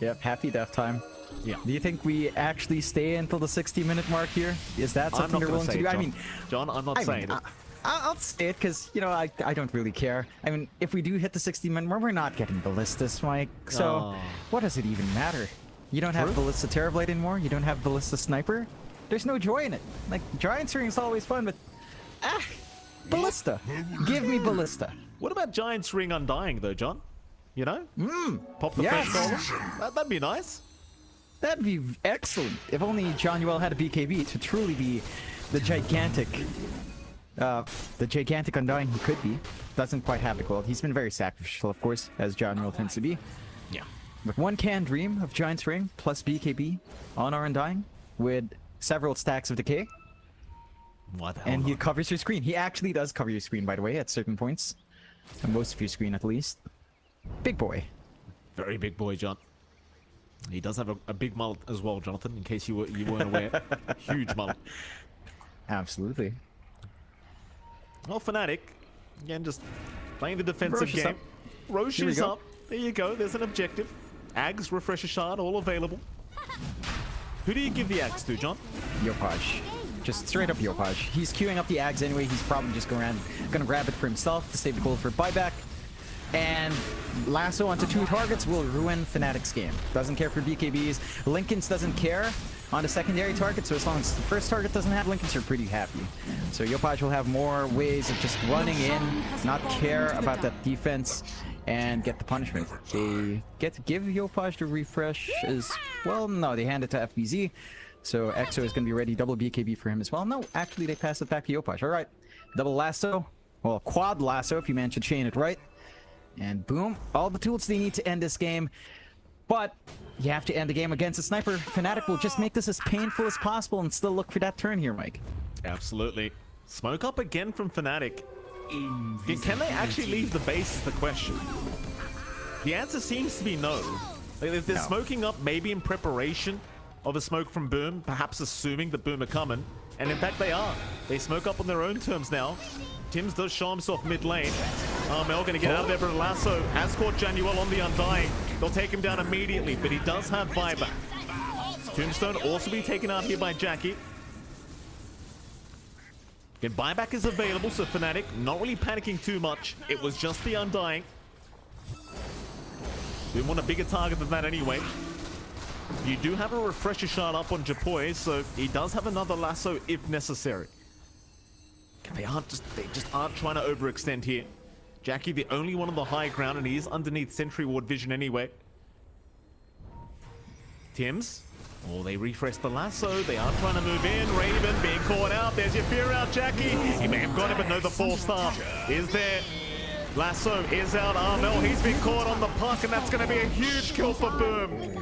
Yep, happy death time. Yeah. Do you think we actually stay until the 60-minute mark here? Is that something they're willing to do? John. I mean, John, I'm not saying it. I'll say it because, you know, I don't really care. I mean, if we do hit the 60-minute mark, we're not getting Ballistas, Mike. So, what does it even matter? You don't have Ballista Terrorblade anymore? You don't have Ballista Sniper? There's no joy in it. Like, Giant's Ring is always fun, but... Ballista. Give me Ballista. What about Giant's Ring Undying, though, John? You know? Pop the fresh golem. That'd be nice. That'd be excellent. If only Jonuel had a BKB to truly be the gigantic Undying he could be. Doesn't quite have the gold. He's been very sacrificial, of course, as Jonuel tends to be. Yeah. But one can dream of Giant's Ring plus BKB on our Undying with several stacks of decay. What the hell? And he covers your screen. He actually does cover your screen, by the way, at certain points. And most of your screen, at least. Big boy. Very big boy, John. He does have a big mullet as well, Jonathan, in case you weren't aware. Huge mullet. Absolutely. Well, Fnatic, again, just playing the defensive Roche is game. up. Roche Here we is go. up. There you go. There's an objective. Ags, Refresher Shard, all available. Who do you give the Ags to, John? Yopaj. Just straight up Yopaj. He's queuing up the Ags anyway. He's probably just gonna grab it for himself to save the gold for buyback. And lasso onto 2 targets will ruin Fnatic's game. Doesn't care for BKBs. Linken's doesn't care on the secondary target, so as long as the first target doesn't have Linken's, you're pretty happy. So Yopaj will have more ways of just running in, not care about that defense, and get the punishment. They get to give Yopaj the refresh as well. No, they hand it to FBZ. So EXO is going to be ready. Double BKB for him as well. No, actually they pass it back to Yopaj. All right. Double lasso. Well, quad lasso if you manage to chain it right. And boom. All the tools they need to end this game. But you have to end the game against a sniper. Fnatic will just make this as painful as possible and still look for that turn here, Mike. Absolutely. Smoke up again from Fnatic. Can they actually leave the base is the question. The answer seems to be no. Like, they're smoking up maybe in preparation of a smoke from Boom, perhaps assuming that Boom are coming. And in fact, they are. They smoke up on their own terms now. Tims does show himself mid lane. Mel going to get out of there, but Lasso has caught Januel on the Undying. They'll take him down immediately, but he does have buyback. Tombstone also be taken out here by Jackie. Again, buyback is available, so Fnatic not really panicking too much. It was just the Undying. We want a bigger target than that anyway. You do have a refresher shard up on Japoy, so he does have another lasso if necessary. They just aren't trying to overextend here. Jackie, the only one on the high ground, and he is underneath Sentry Ward vision anyway. Tims. Oh, they refresh the lasso. They are trying to move in. Raven being caught out. There's your fear out, Jackie. He may have got it, but no, the full staff is there. Lasso is out. Armel, he's been caught on the puck, and that's going to be a huge kill for Boom.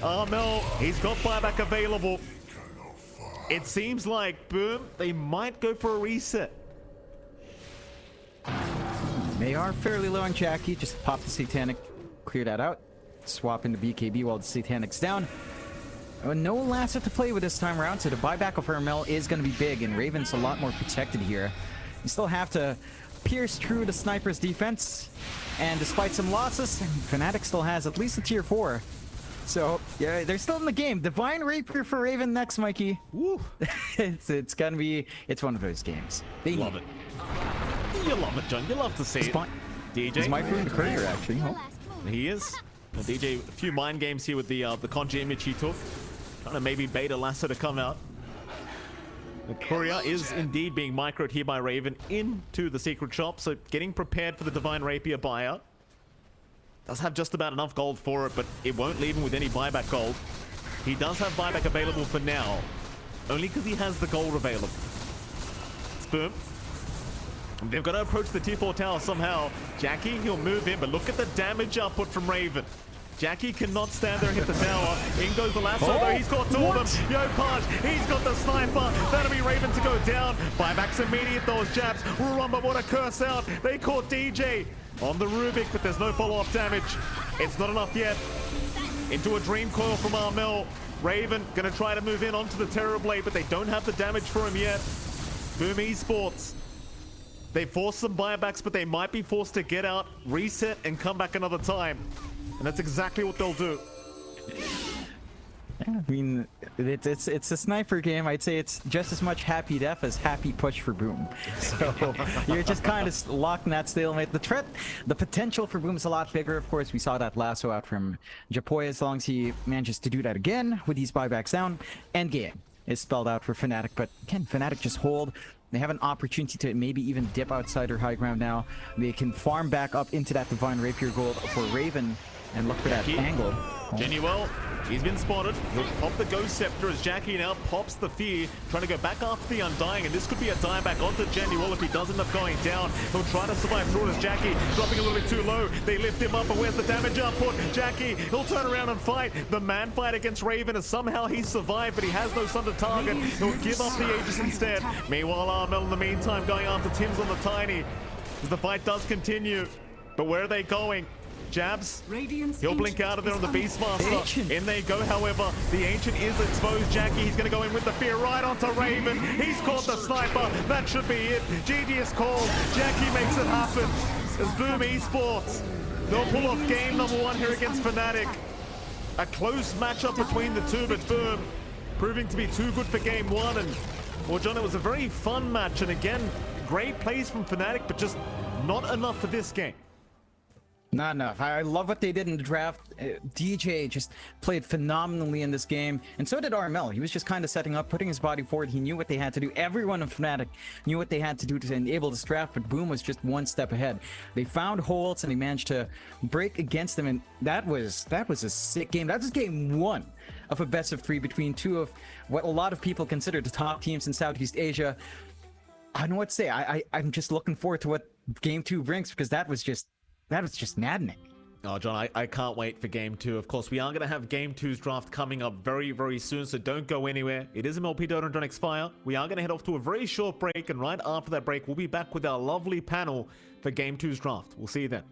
Armel, he's got buyback available. It seems like Boom, they might go for a reset. They are fairly low on Jackie. Just pop the Satanic, clear that out. Swap into BKB while the Satanic's down. No lasso to play with this time around, so the buyback of Armel is going to be big, and Raven's a lot more protected here. You still have to pierce through the sniper's defense, and despite some losses, Fnatic still has at least a tier 4. So, yeah, they're still in the game. Divine Rapier for Raven next, Mikey. Woo. it's gonna be, it's one of those games. They love it. You love it, John. You love to see it. DJ. He's microing the courier, actually. Oh. He is. Well, DJ, a few mind games here with the Conji image he took. Trying to maybe bait a lasso to come out. The courier is indeed being microed here by Raven into the secret shop, so getting prepared for the Divine Rapier buyout. Does have just about enough gold for it, but it won't leave him with any buyback gold. He does have buyback available for now, only because he has the gold available. It's Boom. They've got to approach the tier 4 tower somehow. Jackie, he'll move in, but look at the damage output from Raven. Jackie cannot stand there and hit the tower. In goes the lasso, though. He's got two of them. Yo, Paj, he's got the sniper. That'll be Raven to go down. Buyback's immediate, those jabs. Rumba, what a curse out. They caught DJ on the Rubik, but there's no follow-up damage. It's not enough yet. Into a Dream Coil from Armel. Raven gonna try to move in onto the Terrorblade, but they don't have the damage for him yet. Boom Esports. They forced some buybacks, but they might be forced to get out, reset, and come back another time. And that's exactly what they'll do. Yeah, I mean, it's a sniper game. I'd say it's just as much happy death as happy push for Boom. So you're just kind of locked in that stalemate. The potential for Boom is a lot bigger. Of course, we saw that lasso out from Japoy. As long as he manages to do that again with these buybacks down, endgame is spelled out for Fnatic. But again, Fnatic just hold. They have an opportunity to maybe even dip outside their high ground now. They can farm back up into that Divine Rapier gold for Raven and look for that angle. Januel, he's been spotted. He'll pop the Ghost Scepter as Jackie now pops the Fear, trying to go back after the Undying, and this could be a dieback onto Januel if he does end up going down. He'll try to survive through it as Jackie dropping a little bit too low. They lift him up, but where's the damage output? Jackie, he'll turn around and fight. The man fight against Raven, as somehow he's survived, but he has no sun to target. He'll give up the Aegis instead. Meanwhile, Armel in the meantime going after Tims on the Tiny, as the fight does continue. But where are they going? Jabs, he'll blink out of there on the Beastmaster. In they go, however, the Ancient is exposed. Jackie, he's going to go in with the Fear right onto Raven. He's caught the Sniper. That should be it. GG is called. Jackie makes it happen. As Boom Esports, they'll pull off game number 1 here against Fnatic. A close matchup between the two, but Boom proving to be too good for game 1. And, well, John, it was a very fun match. And again, great plays from Fnatic, but just not enough for this game. Not enough. I love what they did in the draft. DJ just played phenomenally in this game, and so did Armel. He was just kind of setting up, putting his body forward. He knew what they had to do. Everyone in Fnatic knew what they had to do to enable this draft, but Boom was just one step ahead. They found holes, and they managed to break against them, and that was a sick game. That was game 1 of a best of 3 between two of what a lot of people consider the top teams in Southeast Asia. I don't know what to say. I'm just looking forward to what game 2 brings, because that was just maddening. Oh, John, I can't wait for game 2. Of course, we are going to have game 2's draft coming up very, very soon, so don't go anywhere. It is MLP and johnxfire. We are going to head off to a very short break, and right after that break, we'll be back with our lovely panel for game 2's draft. We'll see you then.